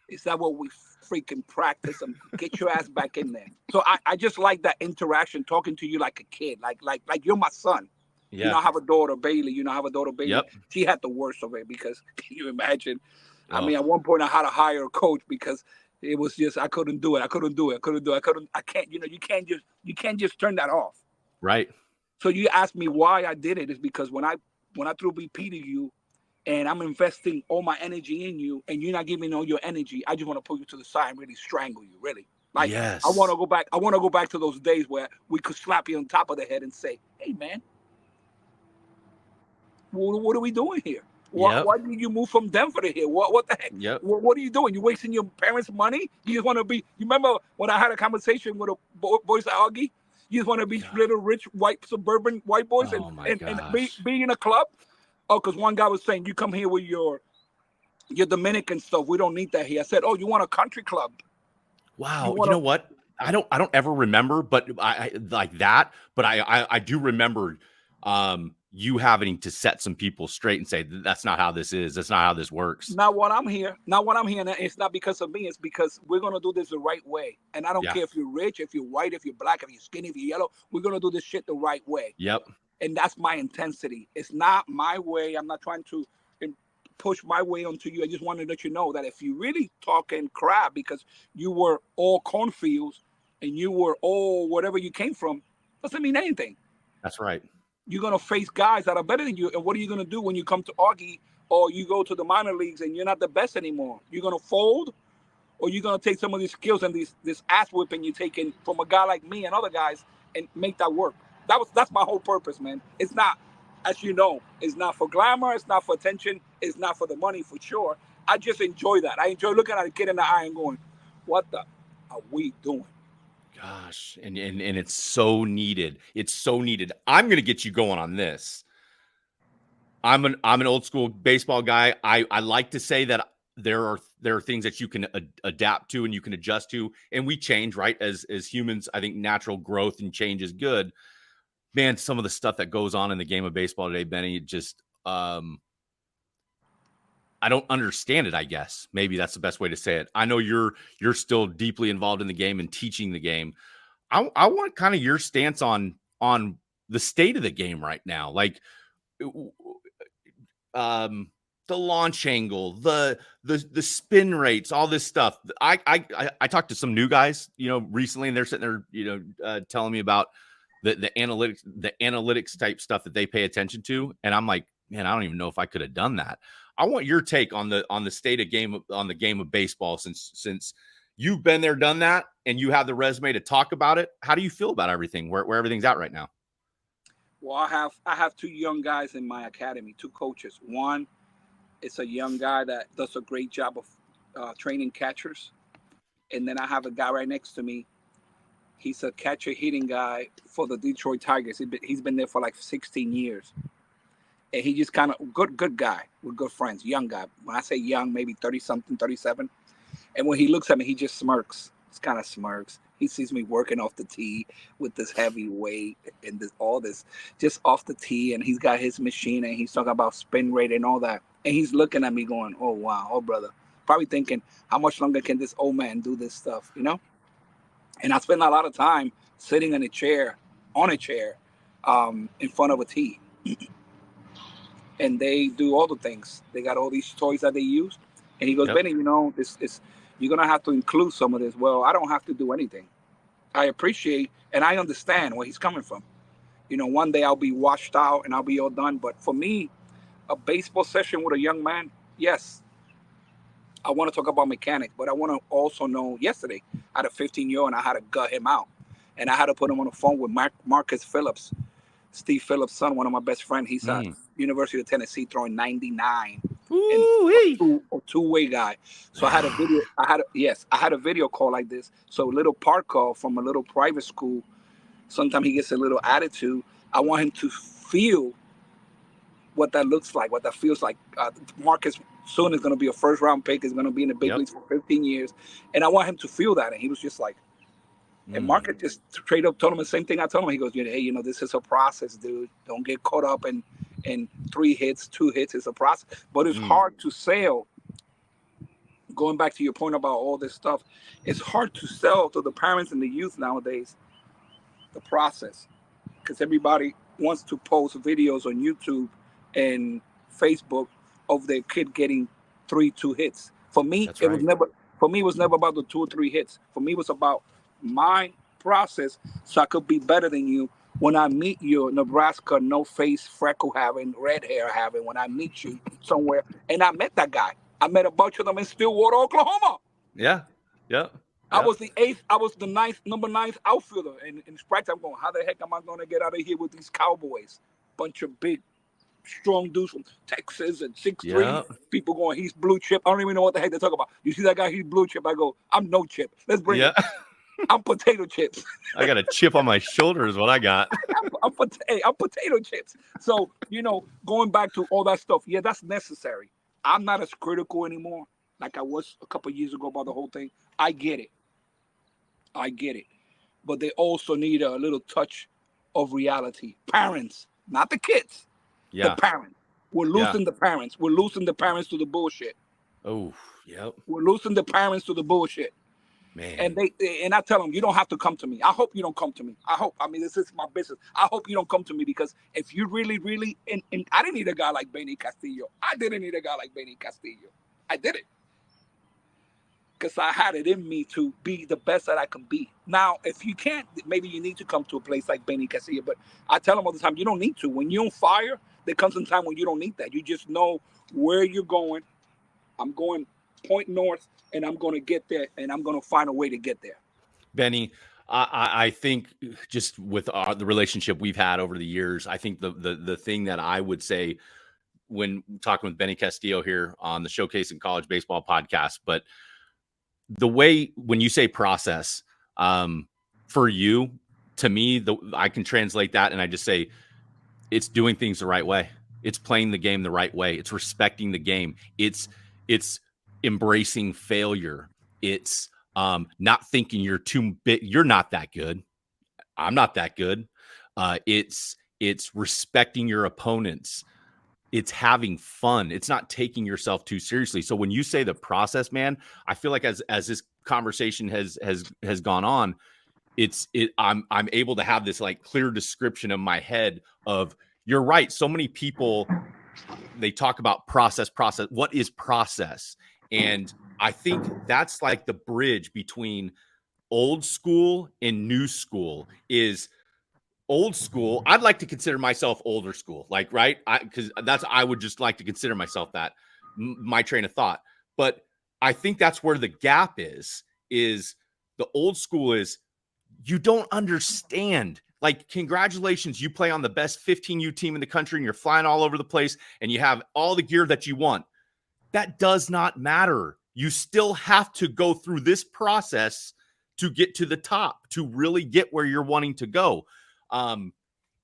Is that what we freaking practice? And get your ass back in there. So I just like that interaction, talking to you like a kid, like you're my son. Yeah. You know, I have a daughter, Bailey. Yep. She had the worst of it because, can you imagine? Oh. I mean, at one point I had to hire a coach because it was just, I couldn't do it. I can't, you can't just turn that off. Right. So you asked me why I did it. Is because when I threw BP to you and I'm investing all my energy in you and you're not giving all your energy, I just want to pull you to the side and really strangle you, really. Like, yes. I want to go back to those days where we could slap you on top of the head and say, hey, man, what are we doing here? Why did you move from Denver to here? What the heck? Yep. What are you doing? You wasting your parents' money? You just want to be, you remember when I had a conversation with a boys at Augie? You just want to be little rich white suburban white boys and be in a club? Oh, because one guy was saying, you come here with your Dominican stuff. We don't need that here. I said, oh, you want a country club? Wow. You know what? I don't ever remember, but I like that. But I do remember you having to set some people straight and say, that's not how this is. That's not how this works. Not when I'm here. And it's not because of me. It's because we're going to do this the right way. And I don't care if you're rich, if you're white, if you're black, if you're skinny, if you're yellow. We're going to do this shit the right way. Yep. And that's my intensity. It's not my way. I'm not trying to push my way onto you. I just wanted to let you know that if you really talking crap because you were all cornfields and you were all whatever you came from, doesn't mean anything. That's right. You're going to face guys that are better than you. And what are you going to do when you come to Augie or you go to the minor leagues and you're not the best anymore? You're going to fold, or you're going to take some of these skills and this ass whipping you're taking from a guy like me and other guys and make that work. That's my whole purpose, man. It's not, as you know, it's not for glamour. It's not for attention. It's not for the money, for sure. I just enjoy that. I enjoy looking at a kid in the eye and going, what the are we doing? Gosh, and it's so needed. It's so needed. I'm going to get you going on this. I'm an old school baseball guy. I like to say that there are things that you can adapt to and you can adjust to, and we change, right? As humans, I think natural growth and change is good. Man, some of the stuff that goes on in the game of baseball today, Benny, just I don't understand it, I guess. Maybe that's the best way to say it. I know you're still deeply involved in the game and teaching the game. I want kind of your stance on the state of the game right now. Like the launch angle, the spin rates, all this stuff. I talked to some new guys, recently, and they're sitting there, telling me about the analytics type stuff that they pay attention to. And I'm like, man, I don't even know if I could have done that. I want your take on the state of game, on the game of baseball, since you've been there, done that, and you have the resume to talk about it. How do you feel about everything, where everything's at right now? Well, I have two young guys in my academy, two coaches. One is a young guy that does a great job of training catchers, and then I have a guy right next to me. He's a catcher hitting guy for the Detroit Tigers. He's been there for like 16 years, and he just kind of good guy. We're good friends, young guy. When I say young, maybe 30 something, 37. And when he looks at me, he just smirks. Just kind of smirks. He sees me working off the tee with this heavy weight and all this just off the tee. And he's got his machine and he's talking about spin rate and all that. And he's looking at me going, oh, wow, oh, brother. Probably thinking, how much longer can this old man do this stuff, you know? And I spend a lot of time sitting in a chair, on a chair, in front of a tee. And they do all the things. They got all these toys that they use. And he goes, Yep. Benny, this is you're gonna have to include some of this. Well, I don't have to do anything. I appreciate and I understand where he's coming from. One day I'll be washed out and I'll be all done. But for me, a baseball session with a young man, yes, I want to talk about mechanics, but I want to also know. Yesterday, I had a 15-year-old and I had to gut him out, and I had to put him on the phone with Marcus Phillips, Steve Phillips' son, one of my best friends. He's at University of Tennessee throwing 99 and a two-way guy. So I had a video. I had a video call like this. So little Parker from a little private school, sometimes he gets a little attitude. I want him to feel what that looks like, what that feels like. Marcus soon is going to be a first-round pick. Is going to be in the big leagues for 15 years, and I want him to feel that. And he was just like, and Marcus just straight up told him the same thing I told him. He goes, hey, this is a process, dude. Don't get caught up in 3 hits, 2 hits. It's a process, but it's hard to sell. Going back to your point about all this stuff, it's hard to sell to the parents and the youth nowadays the process, because everybody wants to post videos on YouTube and Facebook of their kid getting 2 hits. For me, it was never about the 2 or 3 hits. For me, it was about my process so I could be better than you when I meet you, Nebraska, no face, freckle having, red hair having, when I meet you somewhere. And I met that guy. I met a bunch of them in Stillwater, Oklahoma. Yeah. I was the 8th. I was the number 9th outfielder. And in practice, I'm going, how the heck am I going to get out of here with these Cowboys? Bunch of big, strong dudes from Texas and 6'3". Yeah. People going, he's blue chip. I don't even know what the heck they talk about. You see that guy, he's blue chip. I go, I'm no chip. Let's bring it. I'm potato chips. I got a chip on my shoulder is what I got. I'm potato chips. So, going back to all that stuff, yeah, that's necessary. I'm not as critical anymore like I was a couple of years ago about the whole thing. I get it. But they also need a little touch of reality. Parents, not the kids. Yeah. The parents. We're losing the parents. We're losing the parents to the bullshit. Oh, yep. We're losing the parents to the bullshit. Man. And I tell them, you don't have to come to me. I hope you don't come to me. This is my business. I hope you don't come to me, because if you really, and I didn't need a guy like Benny Castillo. I didn't need a guy like Benny Castillo. I did it because I had it in me to be the best that I can be. Now, if you can't, maybe you need to come to a place like Benny Castillo. But I tell them all the time, you don't need to. When you're on fire, there comes a time when you don't need that. You just know where you're going. I'm going point north, and I'm going to get there, and I'm going to find a way to get there. Benny, I think just with the relationship we've had over the years, I think the thing that I would say when talking with Benny Castillo here on the Showcase in College Baseball podcast, but the way when you say process, for you, to me, I can translate that and I just say it's doing things the right way. It's playing the game the right way. It's respecting the game. It's embracing failure. It's not thinking you're too big. You're not that good. I'm not that good. It's respecting your opponents. It's having fun. It's not taking yourself too seriously. So when you say the process, man, I feel like as this conversation has gone on, I'm able to have this like clear description in my head of, you're right. So many people, they talk about process. What is process? And I think that's like the bridge between old school and new school. Is old school, I'd like to consider myself older school, like, right? Because I would just like to consider myself that, my train of thought. But I think that's where the gap is the old school is, you don't understand Like, congratulations, you play on the best 15U team in the country and you're flying all over the place and you have all the gear that you want. That does not matter. You still have to go through this process to get to the top, to really get where you're wanting to go.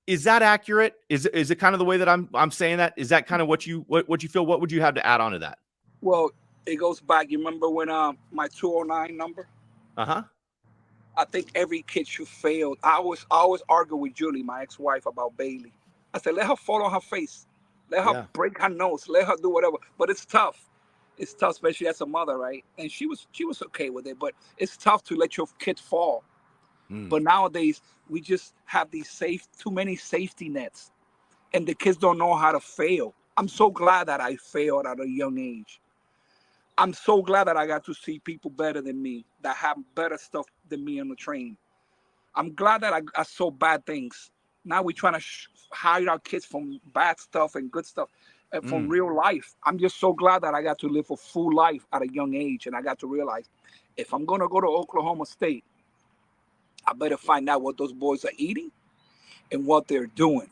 Is that accurate? Is it kind of the way that I'm saying that? Is that kind of what you feel? What would you have to add on to that? Well, it goes back. You remember when my 209 number? Uh-huh. I think every kid should fail. I always argue with Julie, my ex-wife, about Bailey. I said, let her fall on her face. Let her break her nose. Let her do whatever. But it's tough. It's tough, especially as a mother, right? And she was okay with it. But it's tough to let your kid fall. But nowadays, we just have too many safety nets. And the kids don't know how to fail. I'm so glad that I failed at a young age. I'm so glad that I got to see people better than me, that have better stuff than me on the train. I'm glad that I saw bad things. Now we're trying to hide our kids from bad stuff and good stuff and from real life. I'm just so glad that I got to live a full life at a young age. And I got to realize, if I'm going to go to Oklahoma State, I better find out what those boys are eating and what they're doing.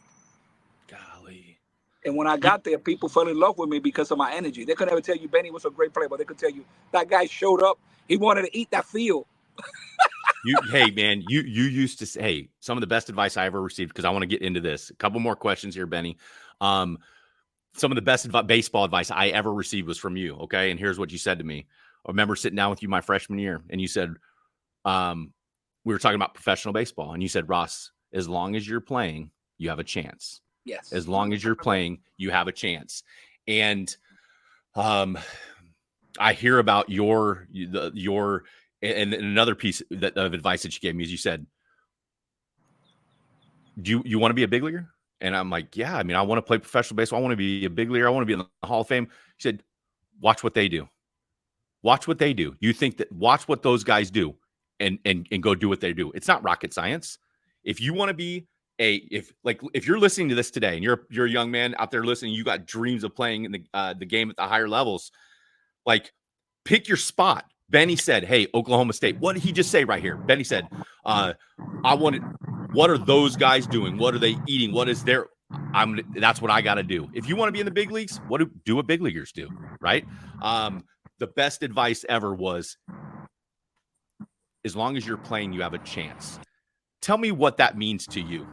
Golly. And when I got there, people fell in love with me because of my energy. They could never tell you Benny was a great player, but they could tell you that guy showed up. He wanted to eat that field. Hey, man, you used to say, hey, some of the best advice I ever received, because I want to get into this. A couple more questions here, Benny. Some of the best baseball advice I ever received was from you, okay? And here's what you said to me. I remember sitting down with you my freshman year, and you said, we were talking about professional baseball, and you said, Ross, as long as you're playing, you have a chance. Yes. As long as you're playing, you have a chance. And I hear about your and another piece of advice that you gave me is you said, do you want to be a big leaguer? And I'm like, yeah, I mean, I want to play professional baseball. I want to be a big leaguer. I want to be in the Hall of Fame. He said, watch what they do. Watch what they do. You think that watch what those guys do and go do what they do. It's not rocket science. If you want to be if you're listening to this today and you're a young man out there listening, you got dreams of playing in the game at the higher levels, like pick your spot. Benny said, hey, Oklahoma State. What did he just say right here? Benny said, what are those guys doing? What are they eating? What is their that's what I got to do. If you want to be in the big leagues, do what big leaguers do, right? The best advice ever was, as long as you're playing, you have a chance. Tell me what that means to you.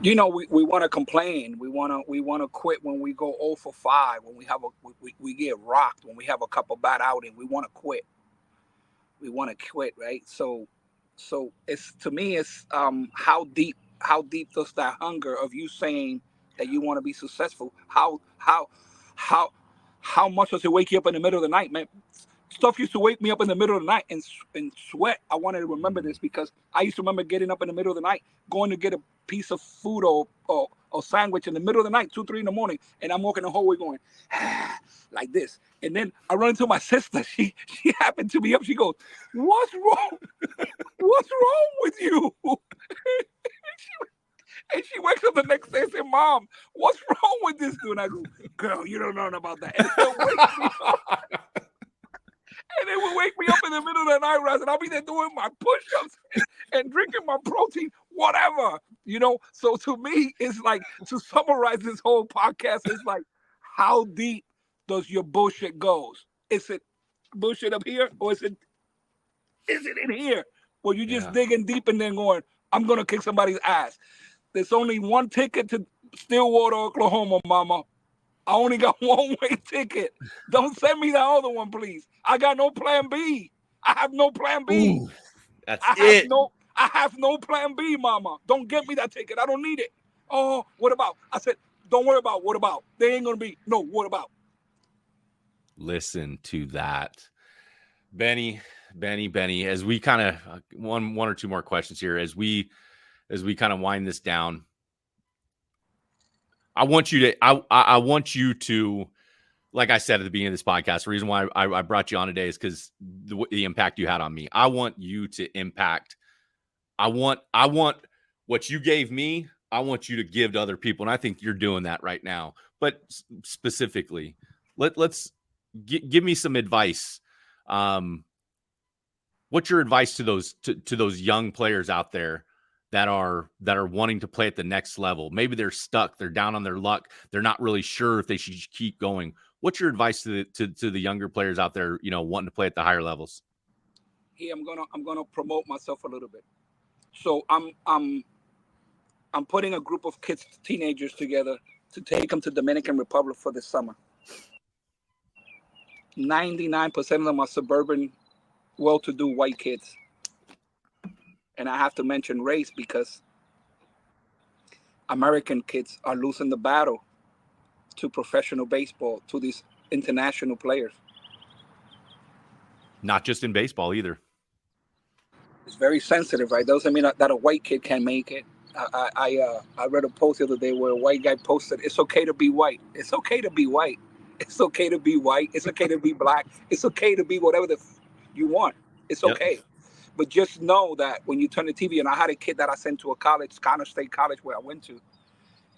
You know, we want to complain. We want to quit when we go 0 for 5, when we get rocked, when we have a couple bad outings. We want to quit. We want to quit, right? So it's, to me, it's how deep does that hunger of you saying that you want to be successful? How much does it wake you up in the middle of the night, man? Stuff used to wake me up in the middle of the night and sweat. I wanted to remember this because I used to remember getting up in the middle of the night, going to get a piece of food or sandwich in the middle of the night, 2, 3 in the morning, and I'm walking the whole way going like this. And then I run into my sister. She happened to be up. She goes, "What's wrong? What's wrong with you?" And she wakes up the next day and says, "Mom, what's wrong with this dude?" And I go, "Girl, you don't know about that." And it wakes me up. And it would wake me up in the middle of the night, Raz, and I'll be there doing my push-ups and drinking my protein, whatever, you know? So to me, it's like, to summarize this whole podcast, it's like, how deep does your bullshit goes? Is it bullshit up here, or is it in here? Well, you just digging deep and then going, I'm going to kick somebody's ass. There's only one ticket to Stillwater, Oklahoma, mama. I only got one-way ticket. Don't send me the other one, please. I got no plan B. I have no plan B. Ooh, I have no plan B, mama. Don't get me that ticket. I don't need it. Oh, what about? I said, don't worry about what about. They ain't going to be. No, what about? Listen to that. Benny, as we kind of one or two more questions here, as we kind of wind this down, I want you to, like I said at the beginning of this podcast, the reason why I brought you on today is because the impact you had on me. I want you to impact. I want what you gave me. I want you to give to other people, and I think you're doing that right now. But specifically, let's give me some advice. What's your advice to those young players out there that are wanting to play at the next level? Maybe they're stuck, they're down on their luck, they're not really sure if they should keep going. What's your advice to the younger players out there, wanting to play at the higher levels? Here I'm gonna promote myself a little bit. So I'm putting a group of kids, teenagers together to take them to Dominican Republic for the summer. 99% of them are suburban, well-to-do white kids. And I have to mention race because American kids are losing the battle to professional baseball, to these international players. Not just in baseball either. It's very sensitive, right? Doesn't mean that a white kid can make it. I read a post the other day where a white guy posted, "It's okay to be white. It's okay to be white. It's okay to be white. It's okay to be black. It's okay to be whatever you want. It's okay." Yep. But just know that when you turn the TV, and I had a kid that I sent to a college, Connor State College, where I went to,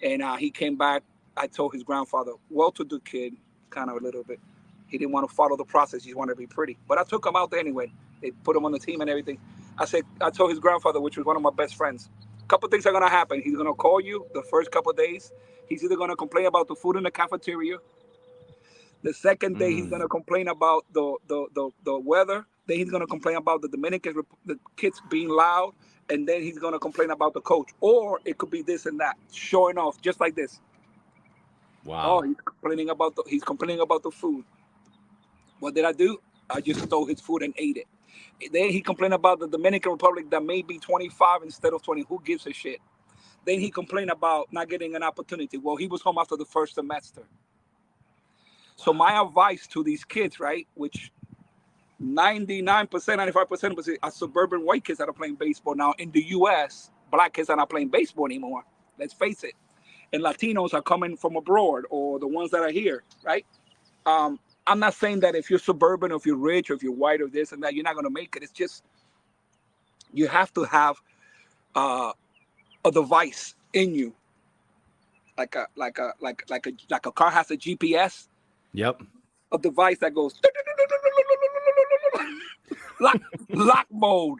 and he came back. I told his grandfather, well-to-do kid, kind of a little bit. He didn't want to follow the process. He wanted to be pretty. But I took him out there anyway. They put him on the team and everything. I told his grandfather, which was one of my best friends, a couple of things are going to happen. He's going to call you the first couple of days. He's either going to complain about the food in the cafeteria. The second day, he's going to complain about the weather. Then he's going to complain about the kids being loud. And then he's going to complain about the coach. Or it could be this and that, showing off, just like this. Wow. Oh, he's complaining about the food. What did I do? I just stole his food and ate it. Then he complained about the Dominican Republic that may be 25 instead of 20. Who gives a shit? Then he complained about not getting an opportunity. Well, he was home after the first semester. So my advice to these kids, right, which 99%, 95% are suburban white kids that are playing baseball. Now, in the U.S., black kids are not playing baseball anymore. Let's face it. And Latinos are coming from abroad, or the ones that are here, right? I'm not saying that if you're suburban, or if you're rich, or if you're white, or this and that, you're not going to make it. It's just you have to have a device in you, like a car has a GPS. Yep. A device that goes lock mode.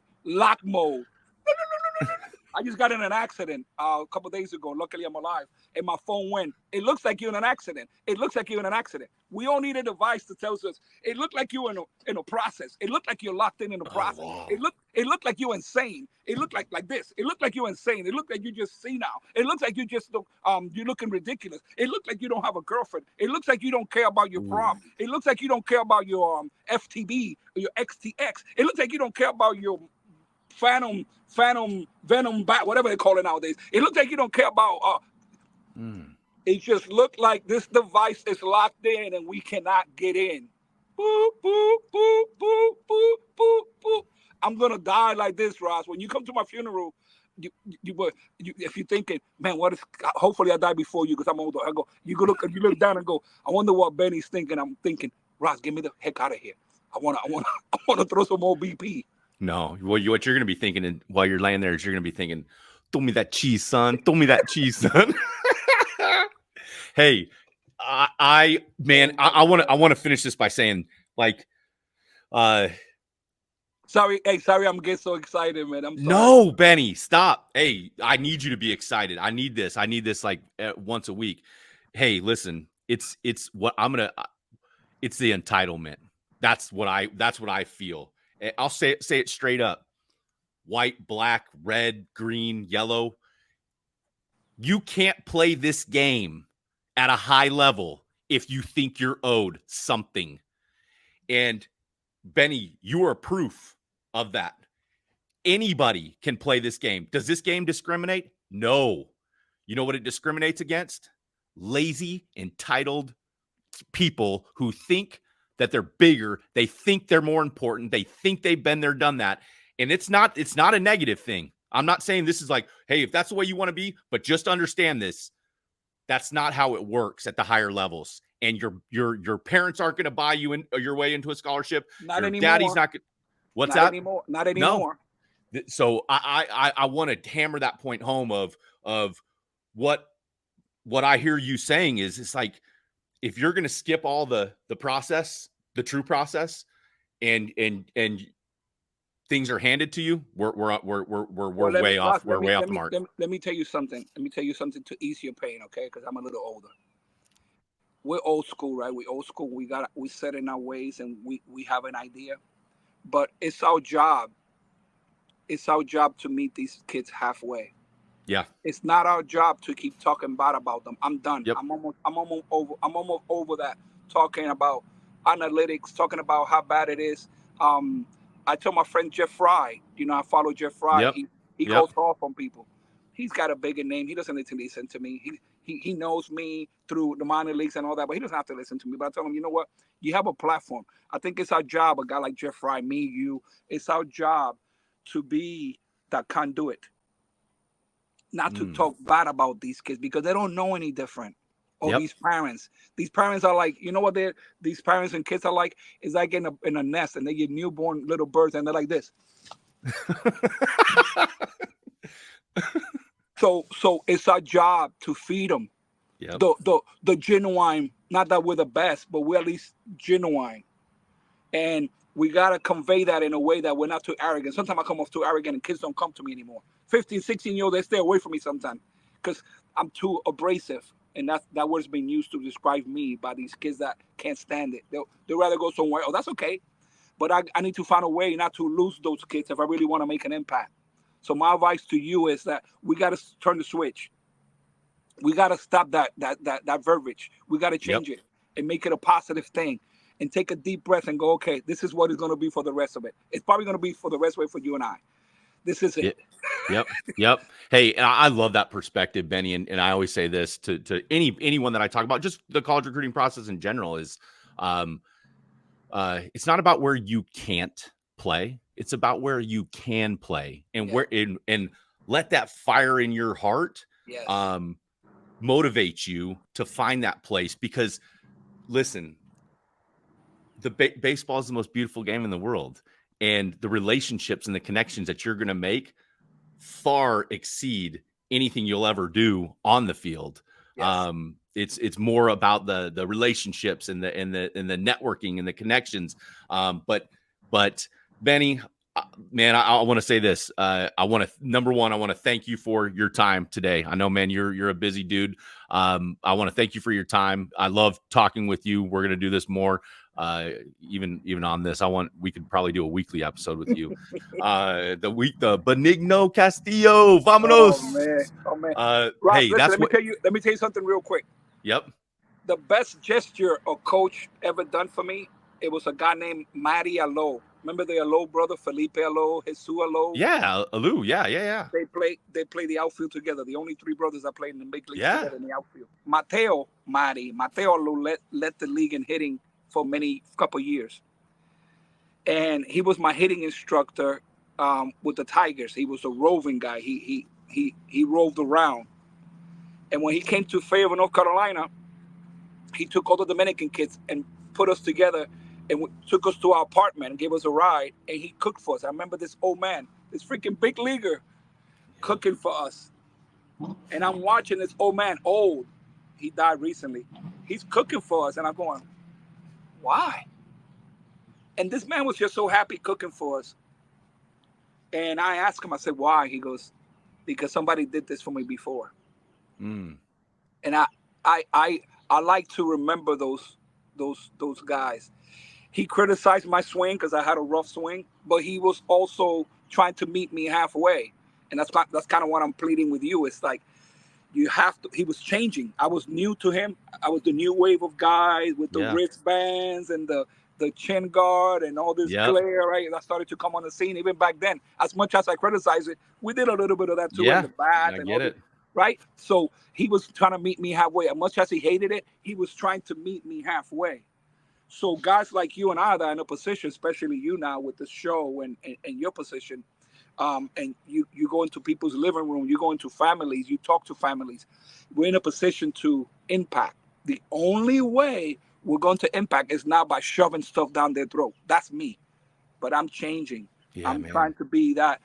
I just got in an accident a couple of days ago. Luckily, I'm alive. And my phone went. It looks like you're in an accident. We all need a device to tell us. It looked like you in a process. It looked like you're locked in the process. Wow. It looked like you're insane. It looked like this. It looked like you're insane. It looked like you just senile. It looks like you just you're looking ridiculous. It looked like you don't have a girlfriend. It looks like you don't care about your prom. It looks like you don't care about your FTB or your XTX. It looks like you don't care about your Venom bat, whatever they call it nowadays. It looks like you don't care about It just looked like this device is locked in and we cannot get in. Boop, boop, boop, boop, boop, boop, boop. I'm gonna die like this, Ross. When you come to my funeral, if you're thinking, man, hopefully I die before you because I'm older. You look down and go, I wonder what Benny's thinking. I'm thinking, Ross, get me the heck out of here. I wanna throw some more BP. No, what you're going to be thinking while you're laying there is you're going to be thinking, throw me that cheese, son. Throw me that cheese, son. Hey, I want to finish this by saying, like, sorry, I'm getting so excited, man. I'm sorry. No, Benny, stop. Hey, I need you to be excited. I need this like once a week. Hey, listen, it's the entitlement. That's what I feel. I'll say it straight up. White, black, red, green, yellow. You can't play this game at a high level if you think you're owed something. And Benny, you are proof of that. Anybody can play this game. Does this game discriminate? No. You know what it discriminates against? Lazy, entitled people who think that they're bigger, they think they're more important, they think they've been there, done that. And it's not a negative thing. I'm not saying this is like, hey, if that's the way you want to be, but just understand this. That's not how it works at the higher levels. And your parents aren't going to buy you your way into a scholarship. Not anymore. Daddy's not. What's that? Not anymore. No. So I want to hammer that point home of what I hear you saying is it's like, if you're going to skip all the process, the true process, and things are handed to you, we're Well, way off. We're way off the mark. let me tell you something. Let me tell you something to ease your pain, okay? Because I'm a little older. We're old school, right? We old school. We set in our ways, and we have an idea. But it's our job. It's our job to meet these kids halfway. Yeah. It's not our job to keep talking bad about them. I'm done. Yep. I'm almost over that, talking about analytics, talking about how bad it is. Um, I told my friend Jeff Fry, I follow Jeff Fry. Yep. He Yep. goes off on people. He's got a bigger name. He doesn't need to listen to me. He knows me through the minor leagues and all that, but he doesn't have to listen to me. But I tell him, you know what? You have a platform. I think it's our job, a guy like Jeff Fry, me, you, it's our job to be that conduit, not to talk bad about these kids because they don't know any different. Or Yep. These parents are like, you know what these parents and kids are like, is like in a nest, and they get newborn little birds, and they're like this. So it's our job to feed them. Yep. The genuine, not that we're the best, but we're at least genuine. And we got to convey that in a way that we're not too arrogant. Sometimes I come off too arrogant and kids don't come to me anymore. 15, 16-year-old, they stay away from me sometimes because I'm too abrasive. And that word's been used to describe me by these kids that can't stand it. They'll rather go somewhere. Oh, that's okay. But I need to find a way not to lose those kids if I really want to make an impact. So my advice to you is that we got to turn the switch. We got to stop that verbiage. We got to change it and make it a positive thing. And take a deep breath and go, okay, this is what it's going to be for the rest of it. It's probably going to be for the rest of it for you and I. This is it. Yep. Hey, I love that perspective, Benny. And I always say this to anyone that I talk about, just the college recruiting process in general is, it's not about where you can't play. It's about where you can play and and let that fire in your heart, motivate you to find that place. Because listen, the baseball is the most beautiful game in the world, and the relationships and the connections that you're going to make far exceed anything you'll ever do on the field. It's more about the relationships and the networking and the connections. But Benny, man, I want to say this. Number one, I want to thank you for your time today. I know, man, you're a busy dude. I want to thank you for your time. I love talking with you. We're going to do this more. Even on this, we could probably do a weekly episode with you. The Benigno Castillo, vamonos. Oh man. Rob, hey, listen, let me tell you something real quick. Yep. The best gesture a coach ever done for me, it was a guy named Matty Alou. Remember the Alou brother, Felipe Alou, Jesus Alou? Yeah, Alou. Yeah. They play the outfield together. The only three brothers that played in the big leagues together in the outfield. Mateo Alou led the league in hitting for couple years. And he was my hitting instructor with the Tigers. He was a roving guy. He roved around. And when he came to Fayetteville, North Carolina, he took all the Dominican kids and put us together and took us to our apartment and gave us a ride. And he cooked for us. I remember this old man, this freaking big leaguer, cooking for us. And I'm watching this old man, old. He died recently. He's cooking for us. And I'm going, why? And this man was just so happy cooking for us. And I asked him, I said, why? He goes, because somebody did this for me before. And I like to remember those guys. He criticized my swing because I had a rough swing, but he was also trying to meet me halfway. And that's kind of what I'm pleading with you. It's like, you have to. He was changing. I was new to him. I was the new wave of guys with the wristbands and the chin guard and all this glare, right? And I started to come on the scene even back then. As much as I criticize it, we did a little bit of that too in the bat and all that, right? So he was trying to meet me halfway. As much as he hated it, he was trying to meet me halfway. So guys like you and I that are in a position, especially you now with the show and your position, and you go into people's living room, you go into families, you talk to families. We're in a position to impact. The only way we're going to impact is not by shoving stuff down their throat. That's me. But I'm changing. I'm trying to be that.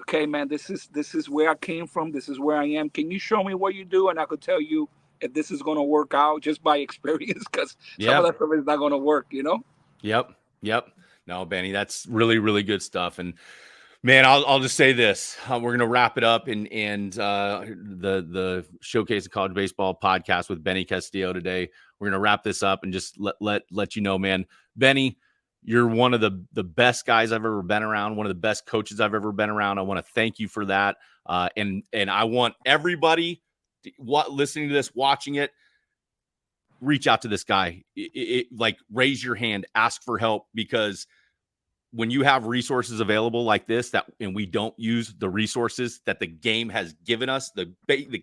Okay, man, this is where I came from. This is where I am. Can you show me what you do? And I could tell you if this is going to work out just by experience, because some of that stuff is not going to work, you know? Yep. No, Benny, that's really, really good stuff. And man, I'll just say this: we're going to wrap it up, and the Showcase of College Baseball podcast with Benny Castillo today. We're going to wrap this up and just let you know, man, Benny, you're one of the best guys I've ever been around, one of the best coaches I've ever been around. I want to thank you for that, and I want everybody listening to this, watching it, reach out to this guy. Like, raise your hand, ask for help, because when you have resources available like this, and we don't use the resources that the game has given us, the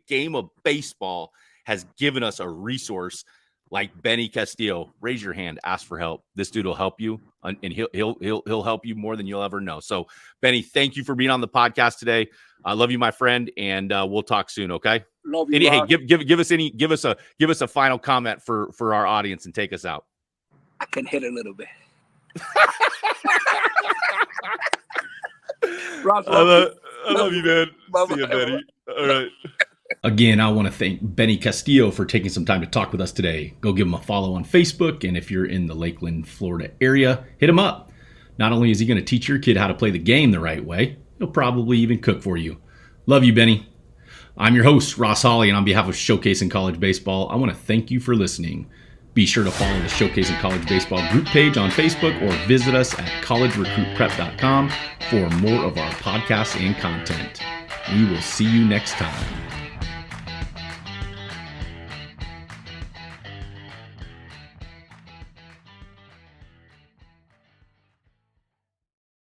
game of baseball has given us a resource like Benny Castillo. Raise your hand, ask for help. This dude will help you, and he'll help you more than you'll ever know. So, Benny, thank you for being on the podcast today. I love you, my friend, and we'll talk soon. Okay. Love you. Hey, give us a final comment for our audience and take us out. I can hit a little bit. Ross, I love you, man. Bye-bye. See you, Benny. All right. Again, I want to thank Benny Castillo for taking some time to talk with us today. Go give him a follow on Facebook, and if you're in the Lakeland, Florida area, hit him up. Not only is he going to teach your kid how to play the game the right way, he'll probably even cook for you. Love you, Benny. I'm your host, Ross Hawley, and on behalf of Showcasing College Baseball, I want to thank you for listening. Be sure to follow the Showcasing College Baseball group page on Facebook, or visit us at collegerecruitprep.com for more of our podcasts and content. We will see you next time.